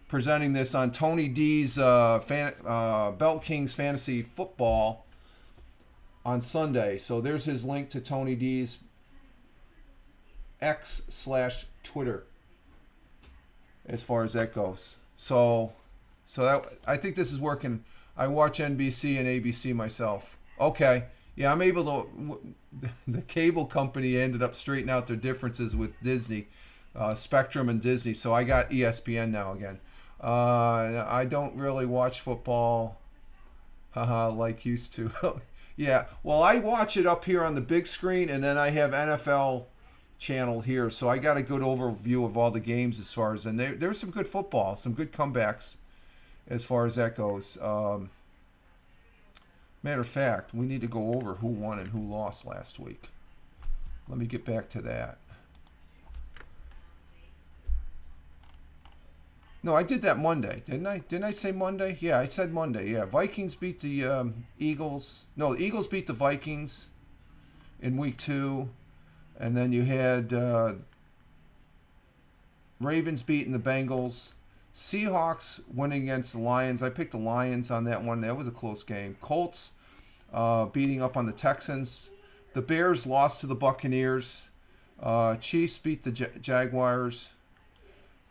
presenting this on Tony D's Belt Kings Fantasy Football on Sunday. So there's his link to Tony D's X/Twitter as far as that goes. So that, I think this is working. I watch NBC and ABC myself. Okay. Yeah, I'm able to. The cable company ended up straightening out their differences with Disney, Spectrum and Disney. So I got ESPN now again. I don't really watch football like used to. Yeah. Well, I watch it up here on the big screen, and then I have NFL channel here. So I got a good overview of all the games as far as, and there's some good football, some good comebacks as far as that goes. Matter of fact, we need to go over who won and who lost last week. Let me get back to that. No, I did that Monday, didn't I? Didn't I say Monday? Yeah, I said Monday. Yeah, Vikings beat the Eagles. No, the Eagles beat the Vikings in week 2. And then you had Ravens beating the Bengals. Seahawks winning against the Lions. I picked the Lions on that one. That was a close game. Colts beating up on the Texans. The Bears lost to the Buccaneers. Chiefs beat the Jaguars.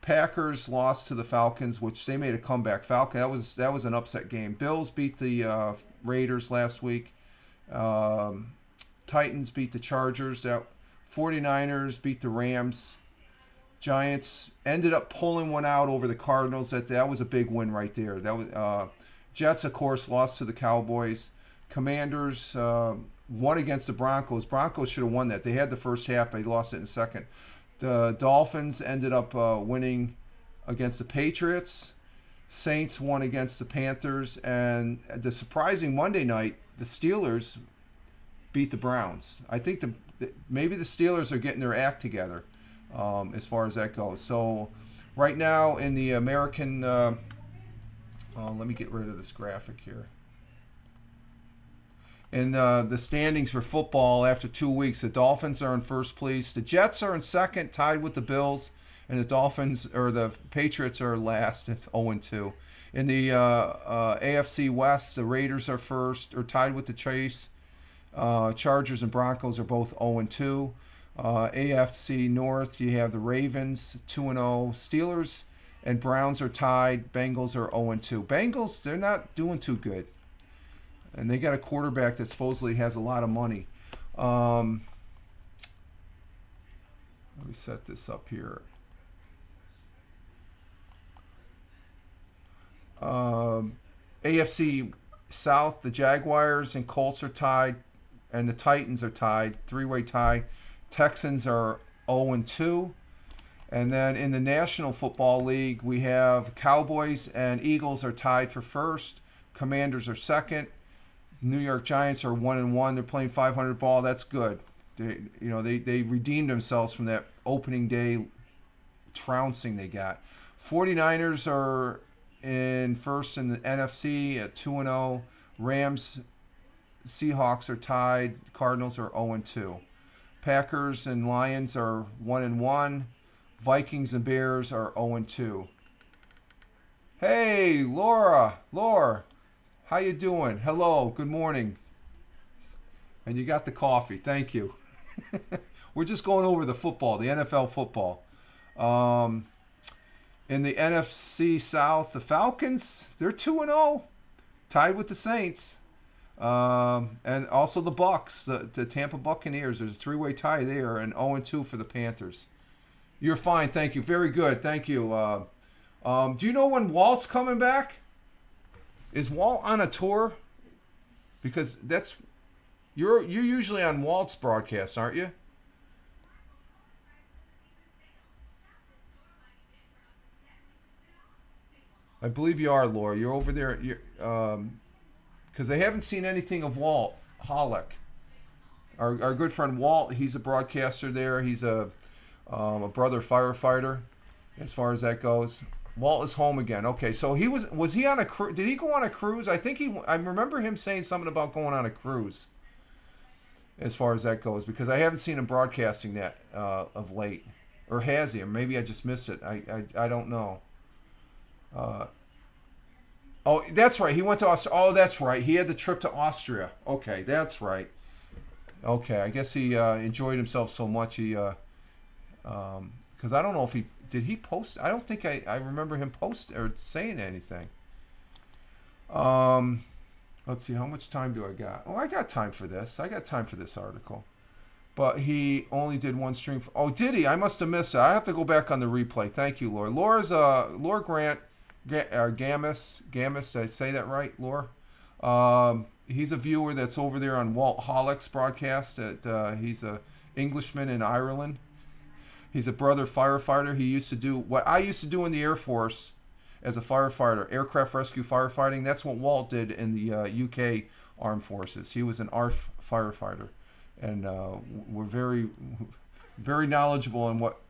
Packers lost to the Falcons, which they made a comeback. That was an upset game. Bills beat the Raiders last week. Titans beat the Chargers. 49ers beat the Rams. Giants ended up pulling one out over the Cardinals. That was a big win right there. That was Jets, of course, lost to the Cowboys. Commanders won against the Broncos. Broncos should have won that. They had the first half, but they lost it in the second. The Dolphins ended up winning against the Patriots. Saints won against the Panthers. And the surprising Monday night, the Steelers beat the Browns. I think maybe the Steelers are getting their act together as far as that goes. So right now in the American, let me get rid of this graphic here. In the standings for football after 2 weeks, the Dolphins are in first place. The Jets are in second, tied with the Bills, and the Patriots are last. It's 0-2. In the AFC West, the Raiders are first, or tied with the Chiefs. Chargers and Broncos are both 0-2. AFC North, you have the Ravens 2-0. Steelers and Browns are tied. Bengals are 0-2. Bengals, they're not doing too good. and they got a quarterback that supposedly has a lot of money. Let me set this up here. AFC South, the Jaguars and Colts are tied, and the Titans are tied, three-way tie. Texans are 0-2. And then in the National Football League, we have Cowboys and Eagles are tied for first. Commanders are second. New York Giants are 1-1. They're playing 500 ball. That's good. They redeemed themselves from that opening day trouncing they got. 49ers are in first in the NFC at 2-0. Rams, Seahawks are tied. Cardinals are 0-2. Packers and Lions are 1-1. Vikings and Bears are 0-2. Hey, Laura, how you doing? Hello, good morning. And you got the coffee. Thank you. We're just going over the football, the NFL football. In the NFC South, the Falcons, they're 2-0, tied with the Saints. And also the Bucks, the Tampa Buccaneers. There's a three-way tie there, and 0-2 for the Panthers. You're fine, thank you. Very good, thank you. Do you know when Walt's coming back? Is Walt on a tour? Because you're usually on Walt's broadcast, aren't you? I believe you are, Laura. You're over there. Because I haven't seen anything of Walt Hollick. Our good friend Walt, he's a broadcaster there. He's a brother firefighter, as far as that goes. Walt is home again. Okay, so was he on a cruise? Did he go on a cruise? I remember him saying something about going on a cruise, as far as that goes, because I haven't seen him broadcasting that of late. Or has he? Or maybe I just missed it. I don't know. Oh, that's right. He went to Austria. Oh, that's right. He had the trip to Austria. Okay, that's right. Okay, I guess he enjoyed himself so much because I don't know if he post. I don't think I remember him post or saying anything. Let's see, how much time do I got? Oh, I got time for this. I got time for this article. But he only did one stream. Oh, did he? I must have missed it. I have to go back on the replay. Thank you, Laura. Laura Grant. Gamis, did I say that right, Laura? He's a viewer that's over there on Walt Hollick's broadcast. He's a Englishman in Ireland. He's a brother firefighter. He used to do what I used to do in the Air Force as a firefighter, aircraft rescue firefighting. That's what Walt did in the UK Armed Forces. He was an ARF firefighter, and we're very, very knowledgeable on what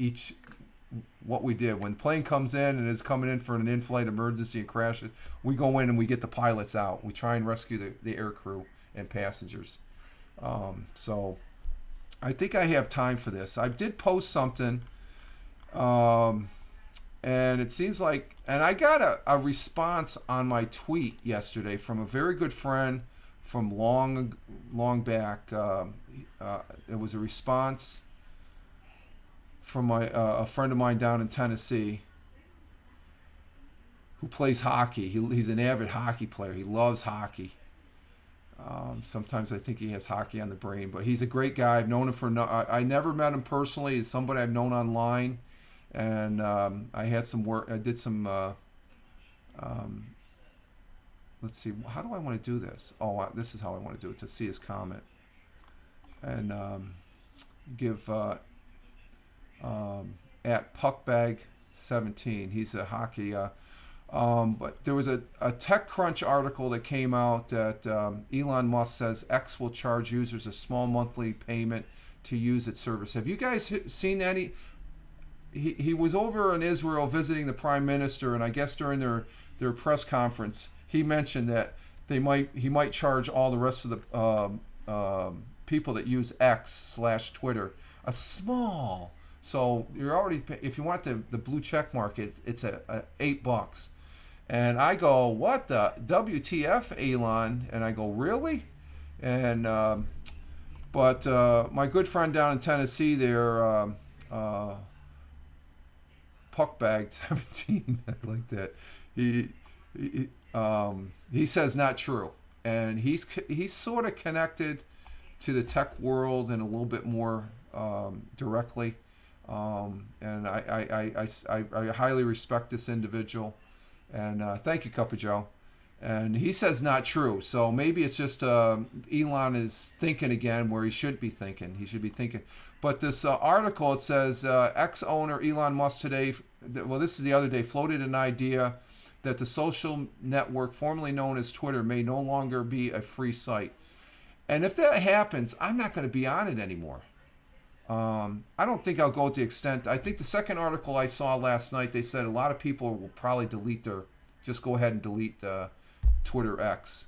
we did. When the plane comes in and is coming in for an in-flight emergency and crashes, we go in and we get the pilots out. We try and rescue the air crew and passengers. So I think I have time for this. I did post something, and it seems like, and I got a response on my tweet yesterday from a very good friend from long back. It was a response from a friend of mine down in Tennessee who plays hockey. He's an avid hockey player. He loves hockey. Sometimes I think he has hockey on the brain, but he's a great guy. I've known him I never met him personally. He's somebody I've known online, and I had some work. I did some. Let's see. How do I want to do this? Oh, this is how I want to do it. To see his comment and give. At Puckbag17. He's a hockey. But there was a TechCrunch article that came out that Elon Musk says X will charge users a small monthly payment to use its service. Have you guys seen any? He was over in Israel visiting the Prime Minister, and I guess during their press conference, he mentioned that he might charge all the rest of the people that use X/Twitter a small. So you're already, if you want the blue check mark, it's a $8. And I go, what the WTF, Elon? And I go, really? And but my good friend down in Tennessee there, Puckbag17, I like that. He says not true. and he's sort of connected to the tech world and a little bit more directly. And I highly respect this individual. And thank you, Cup of Joe. And he says not true. So maybe it's just Elon is thinking again where he should be thinking. He should be thinking. But this article, it says ex-owner Elon Musk today, well, this is the other day, floated an idea that the social network formerly known as Twitter may no longer be a free site. And if that happens, I'm not going to be on it anymore. I don't think I'll go to the extent. I think the second article I saw last night, they said a lot of people will probably just go ahead and delete Twitter X.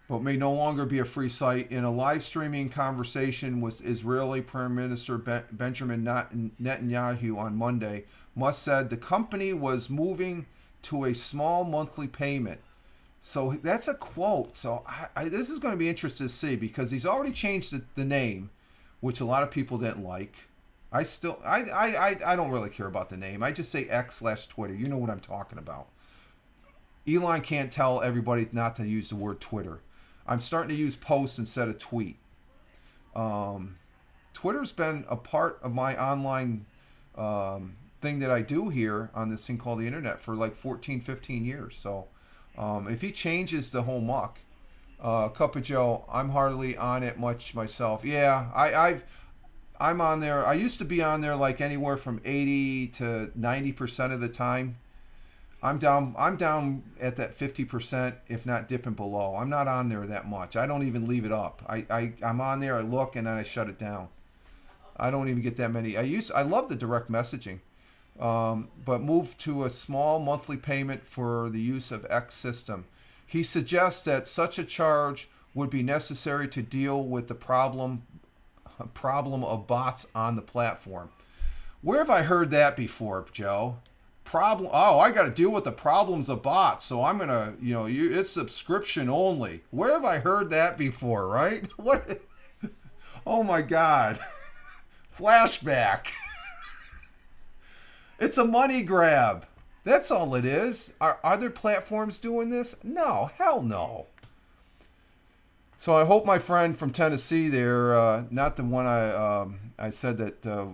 But may no longer be a free site. In a live streaming conversation with Israeli Prime Minister Benjamin Netanyahu on Monday, Musk said the company was moving to a small monthly payment. So that's a quote. So this is going to be interesting to see because he's already changed the name, which a lot of people didn't like. I don't really care about the name. I just say X/Twitter. You know what I'm talking about. Elon can't tell everybody not to use the word Twitter. I'm starting to use post instead of tweet. Twitter's been a part of my online thing that I do here on this thing called the internet for like 14, 15 years. So if he changes the whole muck, Cup of Joe, I'm hardly on it much myself. Yeah, I'm on there. I used to be on there like anywhere from 80 to 90% of the time. I'm down at that 50%, if not dipping below. I'm not on there that much. I don't even leave it up. I'm on there, I look, and then I shut it down. I don't even get that many. I love the direct messaging, but moved to a small monthly payment for the use of X system. He suggests that such a charge would be necessary to deal with the problem of bots on the platform. Where have I heard that before, Joe? I got to deal with the problems of bots, so I'm gonna, it's subscription only. Where have I heard that before, right? What? Oh my God. Flashback. It's a money grab. That's all it is. Are other platforms doing this? No, hell no. So I hope my friend from Tennessee there, not the one I said that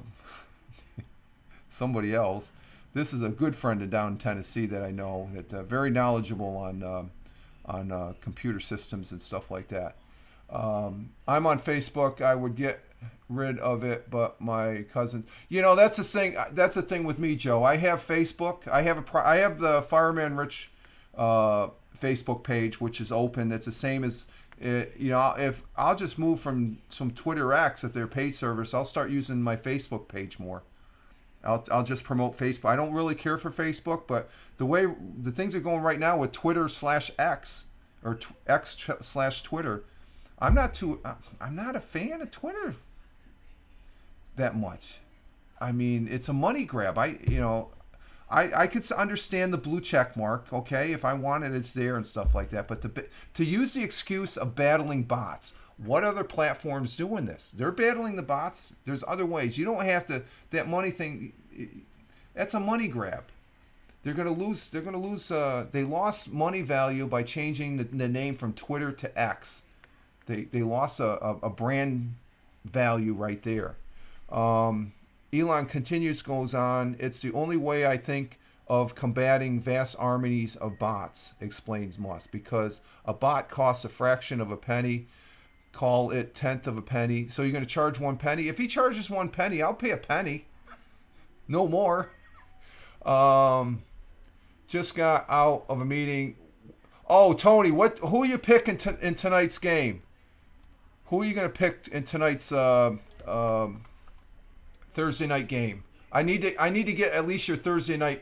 somebody else. This is a good friend down in Tennessee that I know that very knowledgeable on computer systems and stuff like that. I'm on Facebook. I would get rid of it, but my cousin, that's the thing. That's the thing with me, Joe. I have Facebook. I have the Fireman Rich Facebook page, which is open. That's the same as. If I'll just move from some Twitter X, if they're paid service, I'll start using my Facebook page more. I'll just promote Facebook. I don't really care for Facebook, but the way the things are going right now with Twitter/X or X/Twitter, I'm not a fan of Twitter that much. I mean, it's a money grab. I could understand the blue check mark, okay? If I want it, it's there and stuff like that. But to use the excuse of battling bots, what other platforms doing this? They're battling the bots. There's other ways. You don't have to. That money thing, that's a money grab. They're going to lose. They're going to lose. They lost money value by changing the name from Twitter to X. They lost a brand value right there. Elon goes on. It's the only way I think of combating vast armies of bots, explains Musk, because a bot costs a fraction of a penny. Call it tenth of a penny. So you're going to charge 1 penny? If he charges 1 penny, I'll pay a penny. No more. Just got out of a meeting. Oh, Tony, who are you picking in tonight's game? Who are you going to pick in tonight's Thursday night game? I need to get at least your Thursday night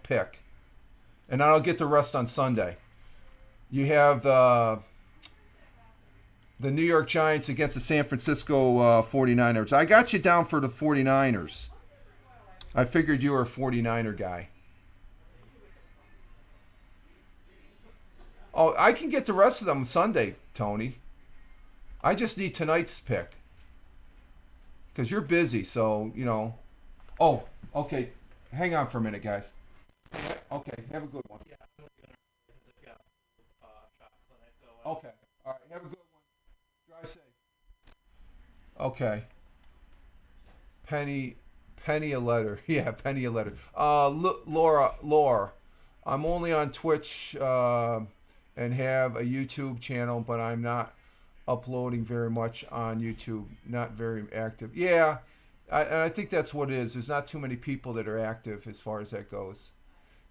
pick, and I'll get the rest on Sunday. You have the New York Giants against the San Francisco 49ers. I got you down for the 49ers. I figured you were a 49er guy. Oh, I can get the rest of them Sunday, Tony. I just need tonight's pick. Because you're busy, so, Oh, okay. Hang on for a minute, guys. Okay, have a good one. Okay. All right. Have a good one. Drive safe. Okay. Penny, penny a letter. Yeah, penny a letter. Laura, I'm only on Twitch and have a YouTube channel, but I'm not uploading very much on YouTube. Not very active. Yeah, and I think that's what it is. There's not too many people that are active as far as that goes.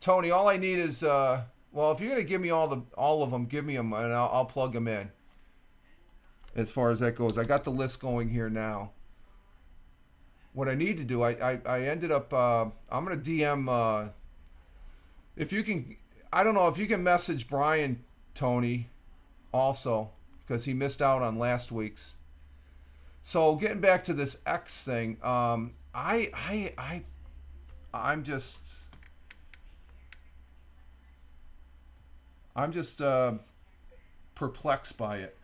Tony, all I need is well, if you're gonna give me all of them, give me them, and I'll plug them in. As far as that goes, I got the list going here now. What I need to do, I ended up I'm gonna DM if you can. I don't know if you can message Brian, Tony, also because he missed out on last week's. So getting back to this X thing, I'm just I'm just perplexed by it.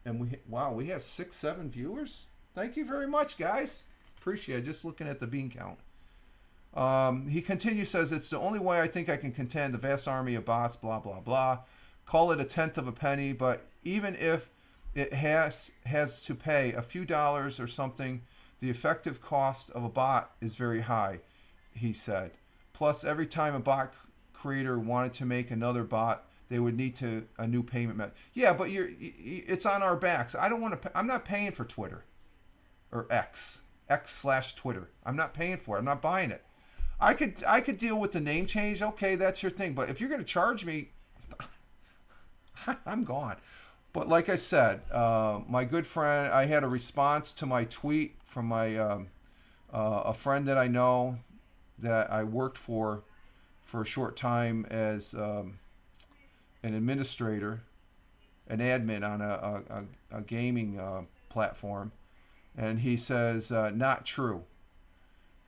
And we have 6, 7 viewers. Thank you very much, guys. Appreciate it. Just looking at the bean count. He continues, says, it's the only way I think I can contend the vast army of bots, blah, blah, blah. Call it a tenth of a penny, but even if it has to pay a few dollars or something, the effective cost of a bot is very high, he said. Plus, every time a bot creator wanted to make another bot, they would need a new payment method. Yeah, but it's on our backs. I don't want to. I'm not paying for Twitter or X/Twitter. I'm not paying for it. I'm not buying it. I could deal with the name change. Okay, that's your thing. But if you're going to charge me, I'm gone. But like I said, my good friend, I had a response to my tweet from my a friend that I know that I worked for a short time as an administrator, an admin on a gaming platform, and he says not true.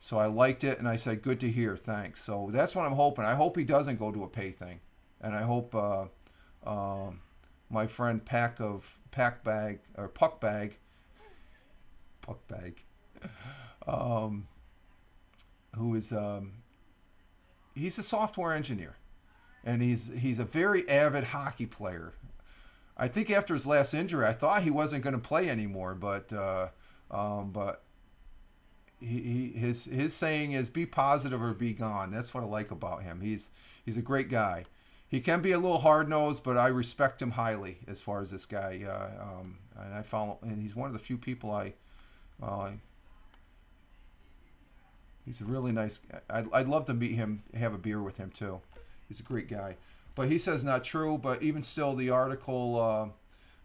So I liked it, and I said, good to hear, thanks. So that's what I'm hoping. I hope he doesn't go to a pay thing. And I hope my friend Puckbag, who is, he's a software engineer. And he's a very avid hockey player. I think after his last injury, I thought he wasn't going to play anymore, but his saying is be positive or be gone. That's what I like about him. He's a great guy. He can be a little hard nosed, but I respect him highly as far as this guy. And I follow, and he's one of the few people he's a really nice. I'd love to meet him, have a beer with him too. He's a great guy. But he says not true. But even still, the article.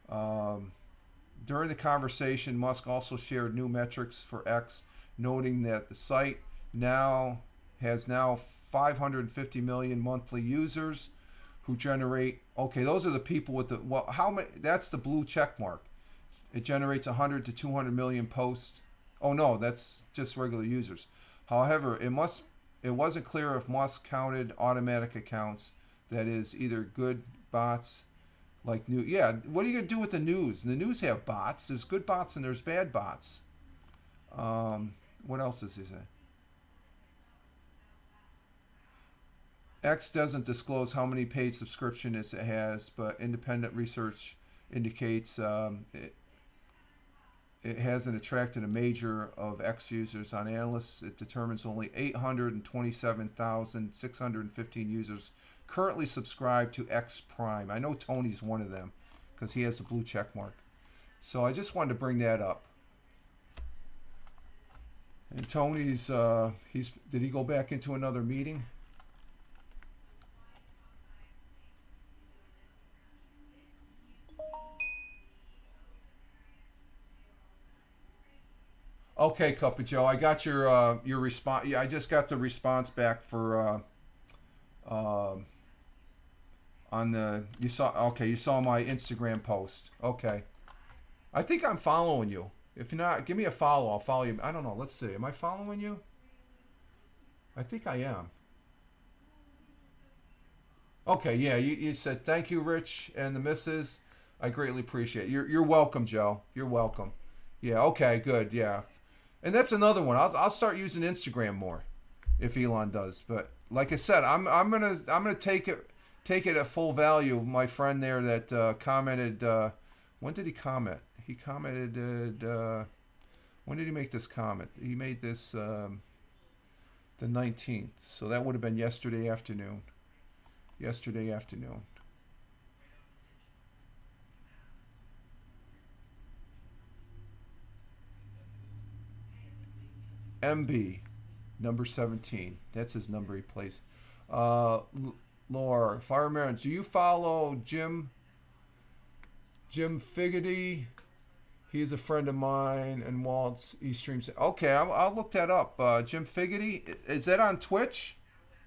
During the conversation, Musk also shared new metrics for X, noting that the site has 550 million monthly users who generate. Okay, those are the people with the how many? That's the blue check mark. It generates 100 to 200 million posts. Oh no, that's just regular users. However, it wasn't clear if Musk counted automatic accounts. That is either good bots. Like new, yeah. What are you gonna do with the news? The news have bots. There's good bots and there's bad bots. What else does he say? X doesn't disclose how many paid subscriptions it has, but independent research indicates it hasn't attracted a major of X users. On analysts, it determines only 827,615 users currently subscribed to X Prime. I know Tony's one of them because he has a blue check mark. So I just wanted to bring that up. And Tony's did he go back into another meeting? Okay, Cup of Joe, I got your response. Yeah, I just got the response back for on the you saw my Instagram post. Okay, I think I'm following you. If not, give me a follow. I'll follow you. I don't know. Let's see. Am I following you? I think I am. Okay, yeah. You said thank you, Rich and the missus. I greatly appreciate it. You're welcome, Joe. You're welcome. Yeah. Okay. Good. Yeah. And that's another one. I'll start using Instagram more if Elon does. But like I said, I'm gonna take it at full value. My friend there that commented. When did he comment? He commented. When did he make this comment? He made this the 19th. So that would have been yesterday afternoon. Yesterday afternoon. MB, number 17. That's his number he plays. Laura, Fireman, do you follow Jim Figgity? He's a friend of mine and Walt's. He streams. Okay, I'll look that up. Jim Figgity. Is that on Twitch,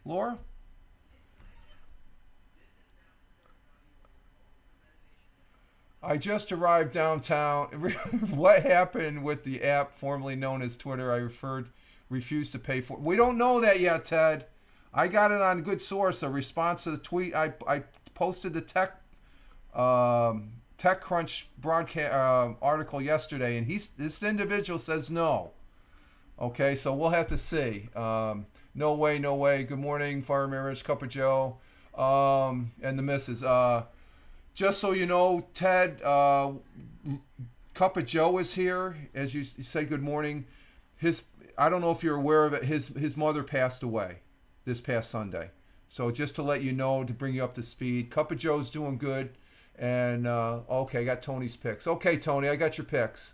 Laura? I just arrived downtown. What happened with the app formerly known as Twitter? Refused to pay for. We don't know that yet, Ted. I got it on a good source. A response to the tweet. I posted the TechCrunch broadcast article yesterday, and this individual says no. Okay, so we'll have to see. No way, no way. Good morning, Fireman Rich, Cup of Joe, and the missus. Just so you know, Ted, Cup of Joe is here. As you say, good morning. I don't know if you're aware of it. His mother passed away this past Sunday. So just to let you know, to bring you up to speed, Cup of Joe's doing good. And okay, I got Tony's picks. Okay, Tony, I got your picks.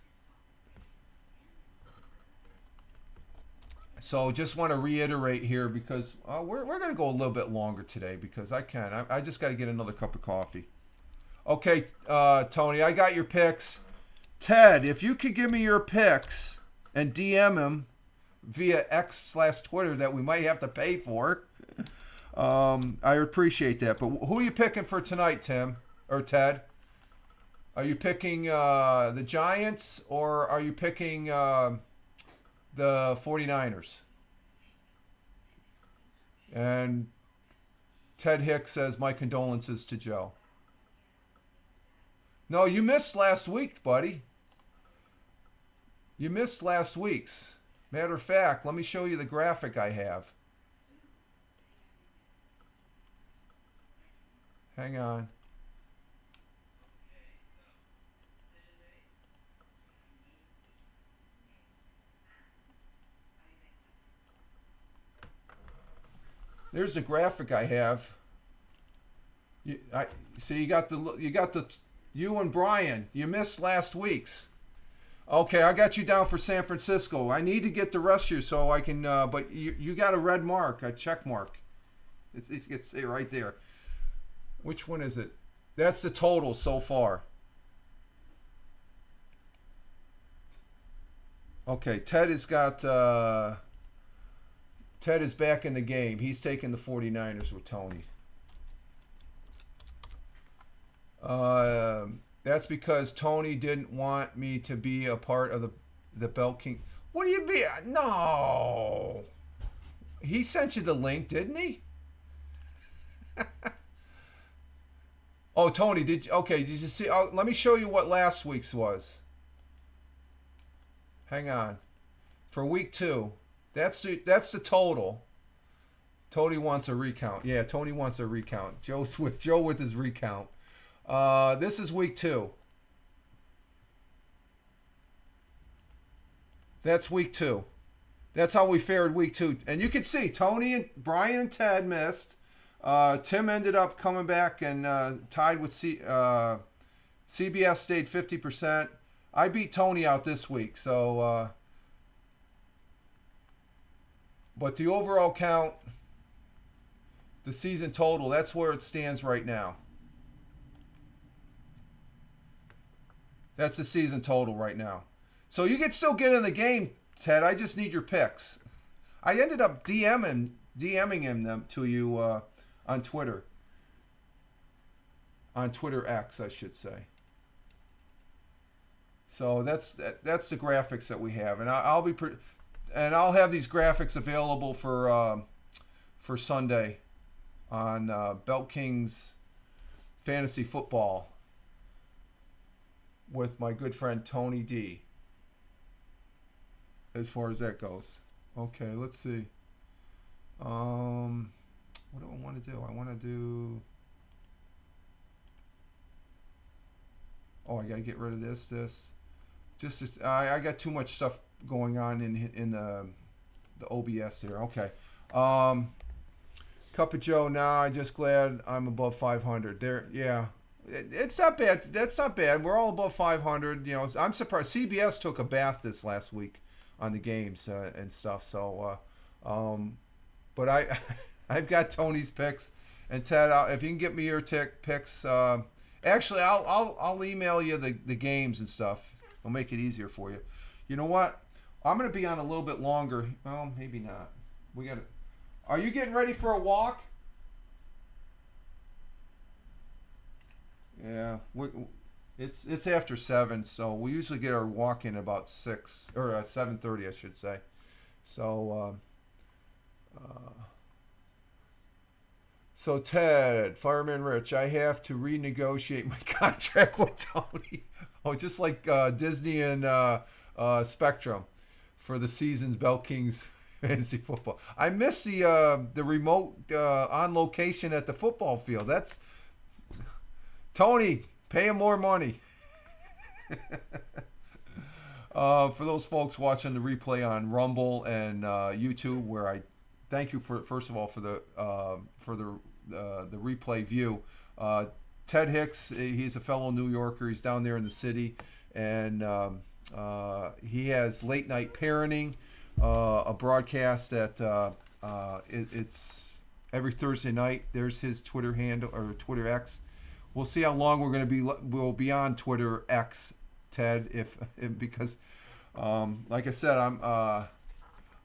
So just want to reiterate here because we're going to go a little bit longer today because I can. I just got to get another cup of coffee. Okay, Tony, I got your picks. Ted, if you could give me your picks and DM him via X/Twitter that we might have to pay for, I appreciate that. But who are you picking for tonight, Tim or Ted? Are you picking the Giants or are you picking the 49ers? And Ted Hicks says, my condolences to Joe. No, you missed last week, buddy. You missed last week's. Matter of fact, let me show you the graphic I have. Hang on. There's the graphic I have. You got you and Brian. You missed last week's. Okay, I got you down for San Francisco. I need to get the rest of you so I can. But you got a red mark, a check mark. You can see right there. Which one is it? That's the total so far. Okay, Ted has got. Ted is back in the game. He's taking the 49ers with Tony. That's because Tony didn't want me to be a part of the Belt King. What do you mean? No. He sent you the link, didn't he? Oh, Tony, did you see? Oh, let me show you what last week's was. Hang on. For week 2. That's the total. Tony wants a recount. Yeah, Tony wants a recount. Joe with his recount. This is week 2. That's week 2. That's how we fared week 2. And you can see Tony and Brian and Ted missed. Tim ended up coming back and tied with CBS stayed 50%. I beat Tony out this week. So, but the overall count, the season total, that's where it stands right now. That's the season total right now. So you can still get in the game, Ted. I just need your picks. I ended up DMing them to you on Twitter. On Twitter X, I should say. So that's the graphics that we have, and I'll have these graphics available for Sunday on Belt Kings Fantasy Football with my good friend Tony D. As far as that goes. Okay, let's see. What do I want to do? I want to do Oh, I gotta get rid of this. I got too much stuff going on in the OBS there. Okay. Um, Cup of Joe. Now I just glad I'm above 500. There, yeah. It's not bad. That's not bad. We're all above 500. You know, I'm surprised. CBS took a bath this last week on the games and stuff. So, but I, I've got Tony's picks, and Ted, if you can get me your picks, actually, I'll email you the games and stuff. I'll make it easier for you. You know what? I'm gonna be on a little bit longer. Well, maybe not. We got. Are you getting ready for a walk? Yeah, it's after 7, so we usually get our walk in about 6 or 7:30, I should say. So, so Ted, Fireman Rich, I have to renegotiate my contract with Tony. Oh, just like Disney and Spectrum for the season's Bell Kings fantasy football. I miss the remote on location at the football field. That's Tony, pay him more money. For those folks watching the replay on Rumble and YouTube, where I thank you for first of all for the replay view. Ted Hicks, he's a fellow New Yorker. He's down there in the city, and he has late night parenting, a broadcast that it's every Thursday night. There's his Twitter handle or Twitter X. We'll see how long we're going to be. We'll be on Twitter X, Ted, if because, like I said, I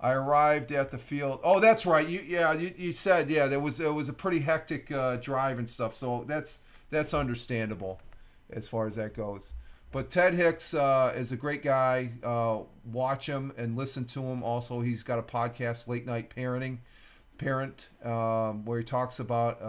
arrived at the field. Oh, that's right. You said it was a pretty hectic drive and stuff. So that's understandable as far as that goes. But Ted Hicks is a great guy. Watch him and listen to him. Also, he's got a podcast, Late Night Parent, where he talks about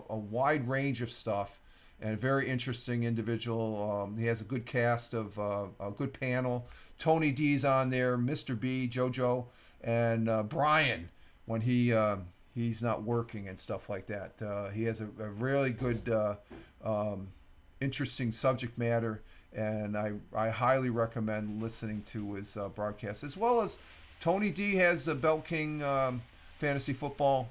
a wide range of stuff. And a very interesting individual. He has a good cast of a good panel. Tony D's on there, Mr. B, JoJo, and Brian when he's not working and stuff like that. He has a really good, interesting subject matter, and I highly recommend listening to his broadcast. As well as Tony D has the Bell King fantasy football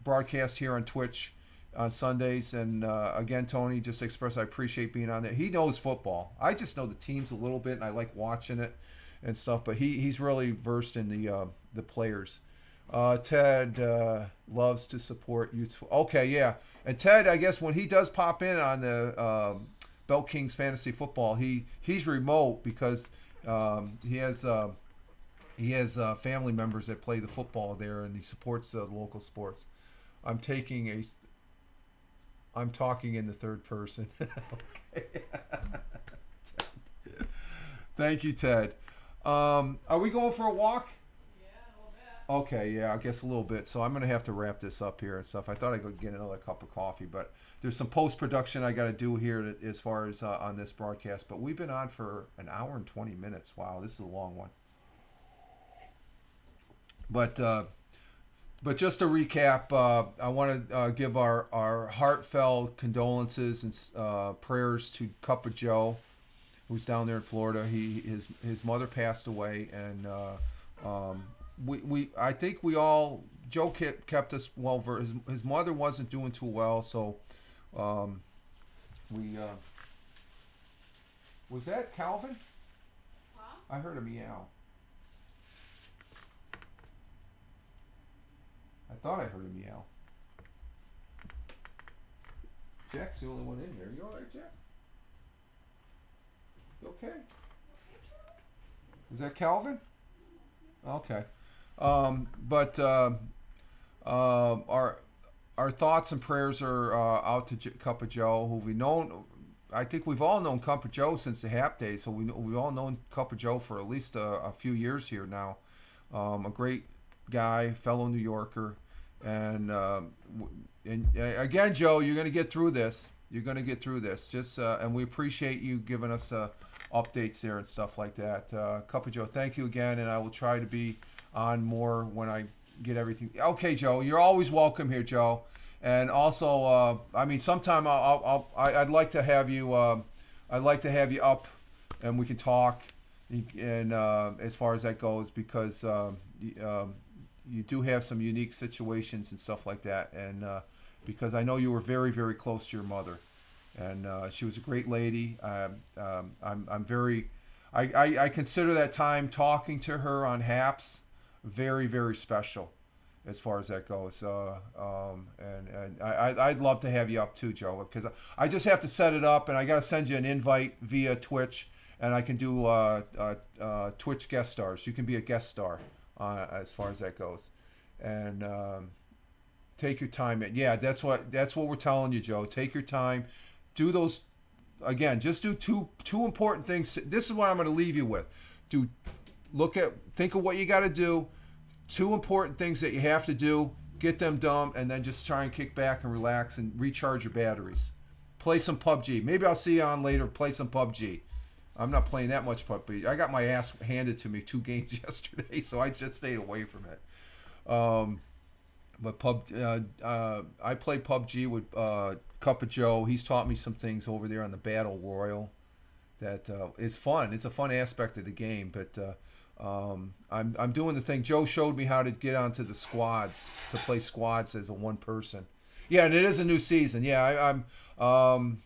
broadcast here on Twitch on Sundays. And again, Tony, just express I appreciate being on there. He knows football. I just know the teams a little bit, and I like watching it and stuff. But he's really versed in the players. Ted loves to support youth. Okay, yeah. And Ted, I guess when he does pop in on the Bell Kings fantasy football, he's remote because he has family members that play the football there, and he supports the local sports. I'm talking in the third person. Okay. Thank you, Ted. Are we going for a walk? Yeah, a little bit. Okay, yeah, I guess a little bit. So I'm going to have to wrap this up here and stuff. I thought I could get another cup of coffee, but there's some post-production I got to do here as far as on this broadcast. But we've been on for an hour and 20 minutes. Wow, this is a long one. But just to recap, I want to give our heartfelt condolences and prayers to Cup of Joe, who's down there in Florida. His mother passed away, and I think we all Joe kept us well versed. His mother wasn't doing too well, so we was that Calvin? Huh? I heard a meow. I thought I heard a meow. Jack's the only one in here. You all right, Jack? You okay? Is that Calvin? Okay. But our thoughts and prayers are out to Cup of Joe, who we known. I think we've all known Cup of Joe since the Hap days, so we've all known Cup of Joe for at least a few years here now. A great guy, fellow New Yorker, and again, Joe, you're going to get through this. You're going to get through this. Just and we appreciate you giving us updates there and stuff like that. Cup of Joe, thank you again, and I will try to be on more when I get everything. Okay, Joe, you're always welcome here, Joe. And also, I mean, sometime I'd like to have you. I'd like to have you up, and we can talk. And as far as that goes, because you do have some unique situations and stuff like that, and because I know you were very, very close to your mother, and she was a great lady. I'm very, I consider that time talking to her on Haps very, very special, as far as that goes. And I'd love to have you up too, Joe, because I just have to set it up, and I got to send you an invite via Twitch, and I can do Twitch guest stars. You can be a guest star as far as that goes, and take your time. Yeah, that's what we're telling you, Joe. Take your time. Do those again. Just do two important things. This is what I'm going to leave you with. Think of what you got to do. 2 important things that you have to do. Get them done, and then just try and kick back and relax and recharge your batteries. Play some PUBG. Maybe I'll see you on later. Play some PUBG. I'm not playing that much PUBG. I got my ass handed to me 2 games yesterday, so I just stayed away from it. But I play PUBG with Cup of Joe. He's taught me some things over there on the Battle Royal that is fun. It's a fun aspect of the game, but I'm doing the thing. Joe showed me how to get onto the squads, to play squads as a one person. Yeah, and it is a new season. Yeah, I'm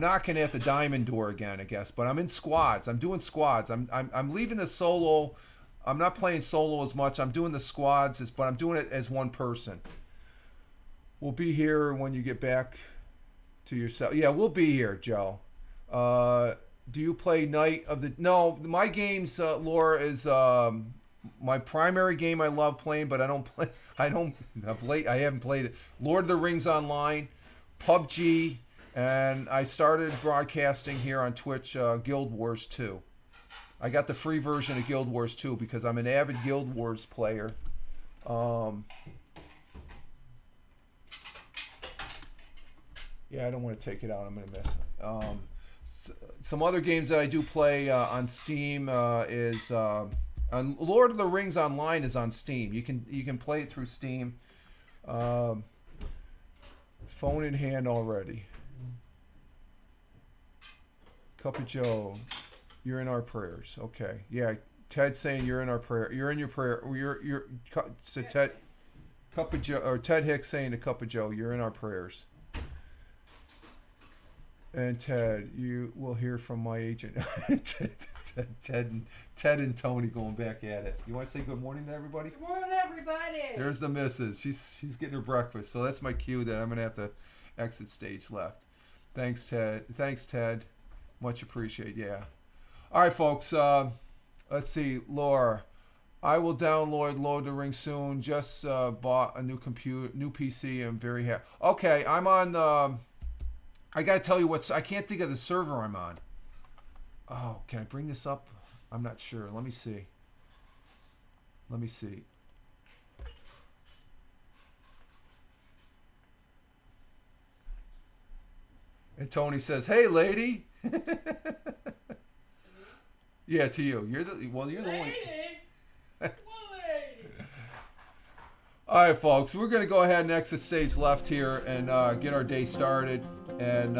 knocking at the diamond door again, I guess, but I'm in squads. I'm doing squads. I'm leaving the solo. I'm not playing solo as much. I'm doing the squads, but I'm doing it as one person. We'll be here when you get back to yourself. Yeah, we'll be here, Joe. Do you play Night of the... No, my games, Laura, is my primary game I love playing, but I haven't played it. Lord of the Rings Online, PUBG, and I started broadcasting here on Twitch Guild Wars 2. I got the free version of Guild Wars 2 because I'm an avid Guild Wars player. Yeah, I don't want to take it out. I'm going to miss it. Some other games that I do play on Steam is Lord of the Rings Online is on Steam. You can play it through Steam. Phone in hand already. Cup of Joe, you're in our prayers. Okay, yeah. Ted's saying you're in our prayer. You're in your prayer. So Ted, Cup of Joe, or Ted Hicks saying to Cup of Joe, you're in our prayers. And Ted, you will hear from my agent. Ted and Tony going back at it. You want to say good morning to everybody? Good morning, everybody. There's the missus. She's getting her breakfast. So that's my cue that I'm going to have to exit stage left. Thanks, Ted. Much appreciated. Yeah. All right, folks. Let's see. Laura, I will download Lord of the Rings soon. Just bought a new PC. I'm very happy. Okay, I'm on... I gotta tell you I can't think of the server I'm on. Oh, can I bring this up? I'm not sure. Let me see. And Tony says, "Hey, lady." Yeah, to you. You're the one. Lady. All right, folks. We're gonna go ahead and exit stage left here and get our day started and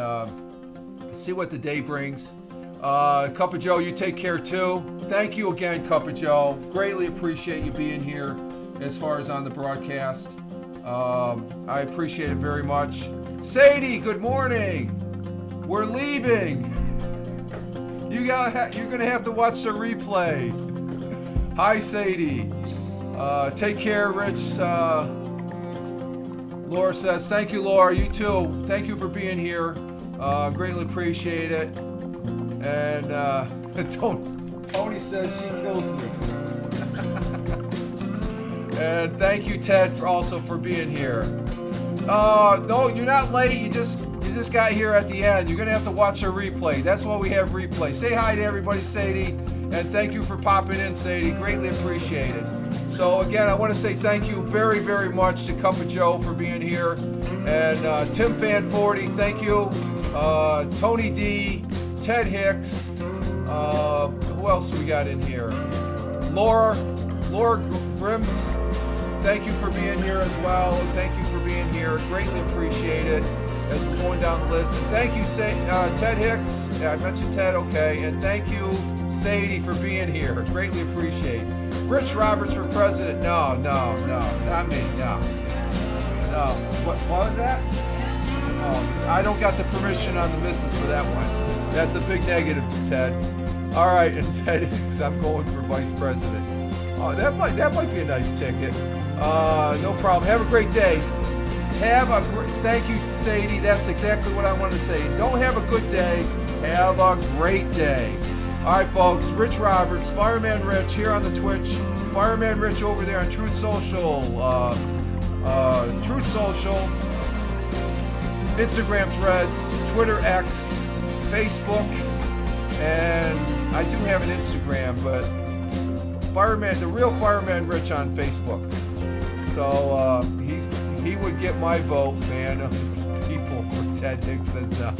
see what the day brings. Cup of Joe, you take care too. Thank you again, Cup of Joe. Greatly appreciate you being here as far as on the broadcast. I appreciate it very much. Sadie, good morning. We're leaving. You're gonna have to watch the replay. Hi, Sadie. Take care, Rich. Laura says, thank you, Laura. You too. Thank you for being here. Greatly appreciate it. And Tony says she kills me. And thank you, Ted, for being here. No, you're not late. You just got here at the end. You're gonna have to watch a replay. That's why we have replay. Say hi to everybody, Sadie, and thank you for popping in, Sadie. Greatly appreciated. So again, I want to say thank you very, very much to Cup of Joe for being here, and Tim Fan 40, thank you. Tony D, Ted Hicks. Who else we got in here? Laura Grims. thank you for being here as well. Thank you for being here. Greatly appreciate it as we're going down the list. And thank you, Ted Hicks. Yeah, I mentioned Ted, okay. And thank you, Sadie, for being here. Greatly appreciate. Rich Roberts for president. No, not me. No. What was that? No, I don't got the permission on the missus for that one. That's a big negative to Ted. All right, and Ted Hicks, I'm going for vice president. Oh, that might be a nice ticket. No problem. Have a great day. Thank you, Sadie. That's exactly what I wanted to say. Don't have a good day. Have a great day. All right, folks. Rich Roberts, Fireman Rich here on the Twitch. Fireman Rich over there on Truth Social. Truth Social. Instagram Threads, Twitter X, Facebook, and I do have an Instagram, but the real Fireman Rich on Facebook. So he would get my vote, man. People for Ted Hicks says no.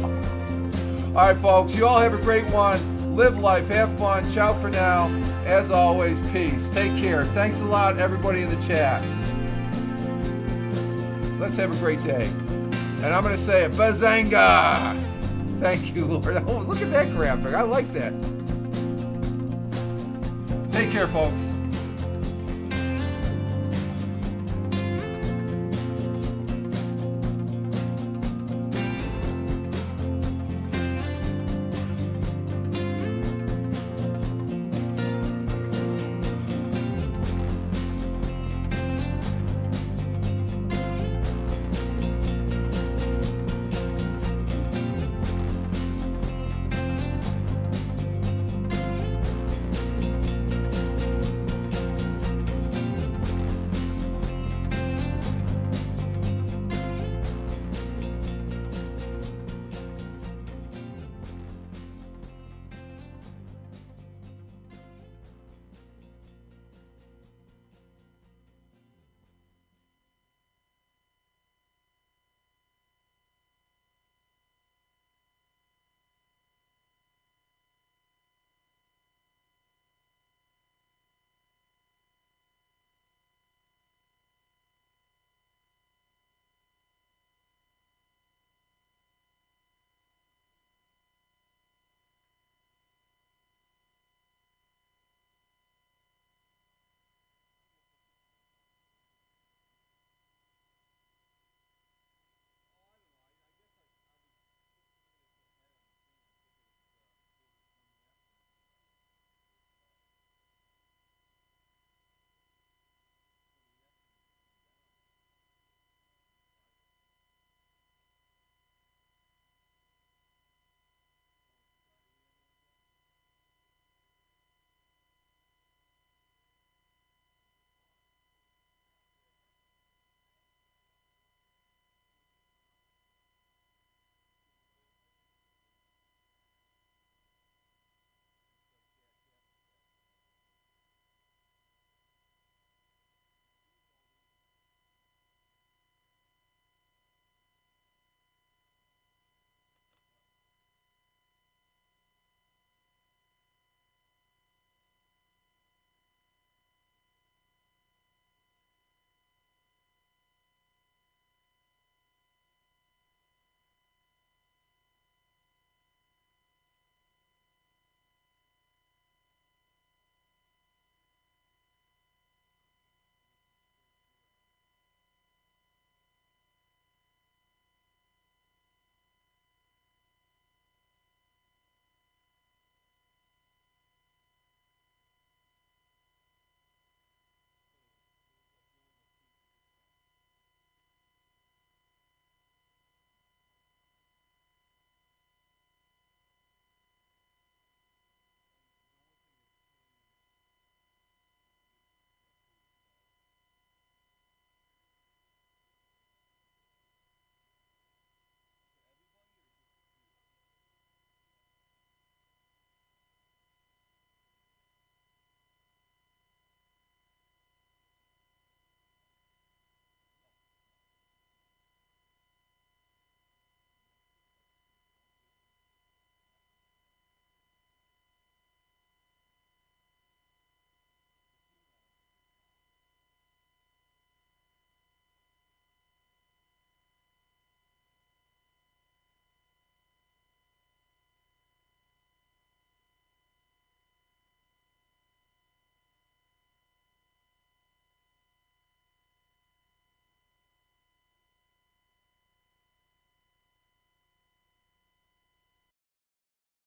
All right, folks, you all have a great one. Live life, have fun. Ciao for now. As always, peace. Take care. Thanks a lot, everybody in the chat. Let's have a great day. And I'm going to say it, Bazanga! Thank you, Lord. Oh, look at that graphic. I like that. Take care, folks.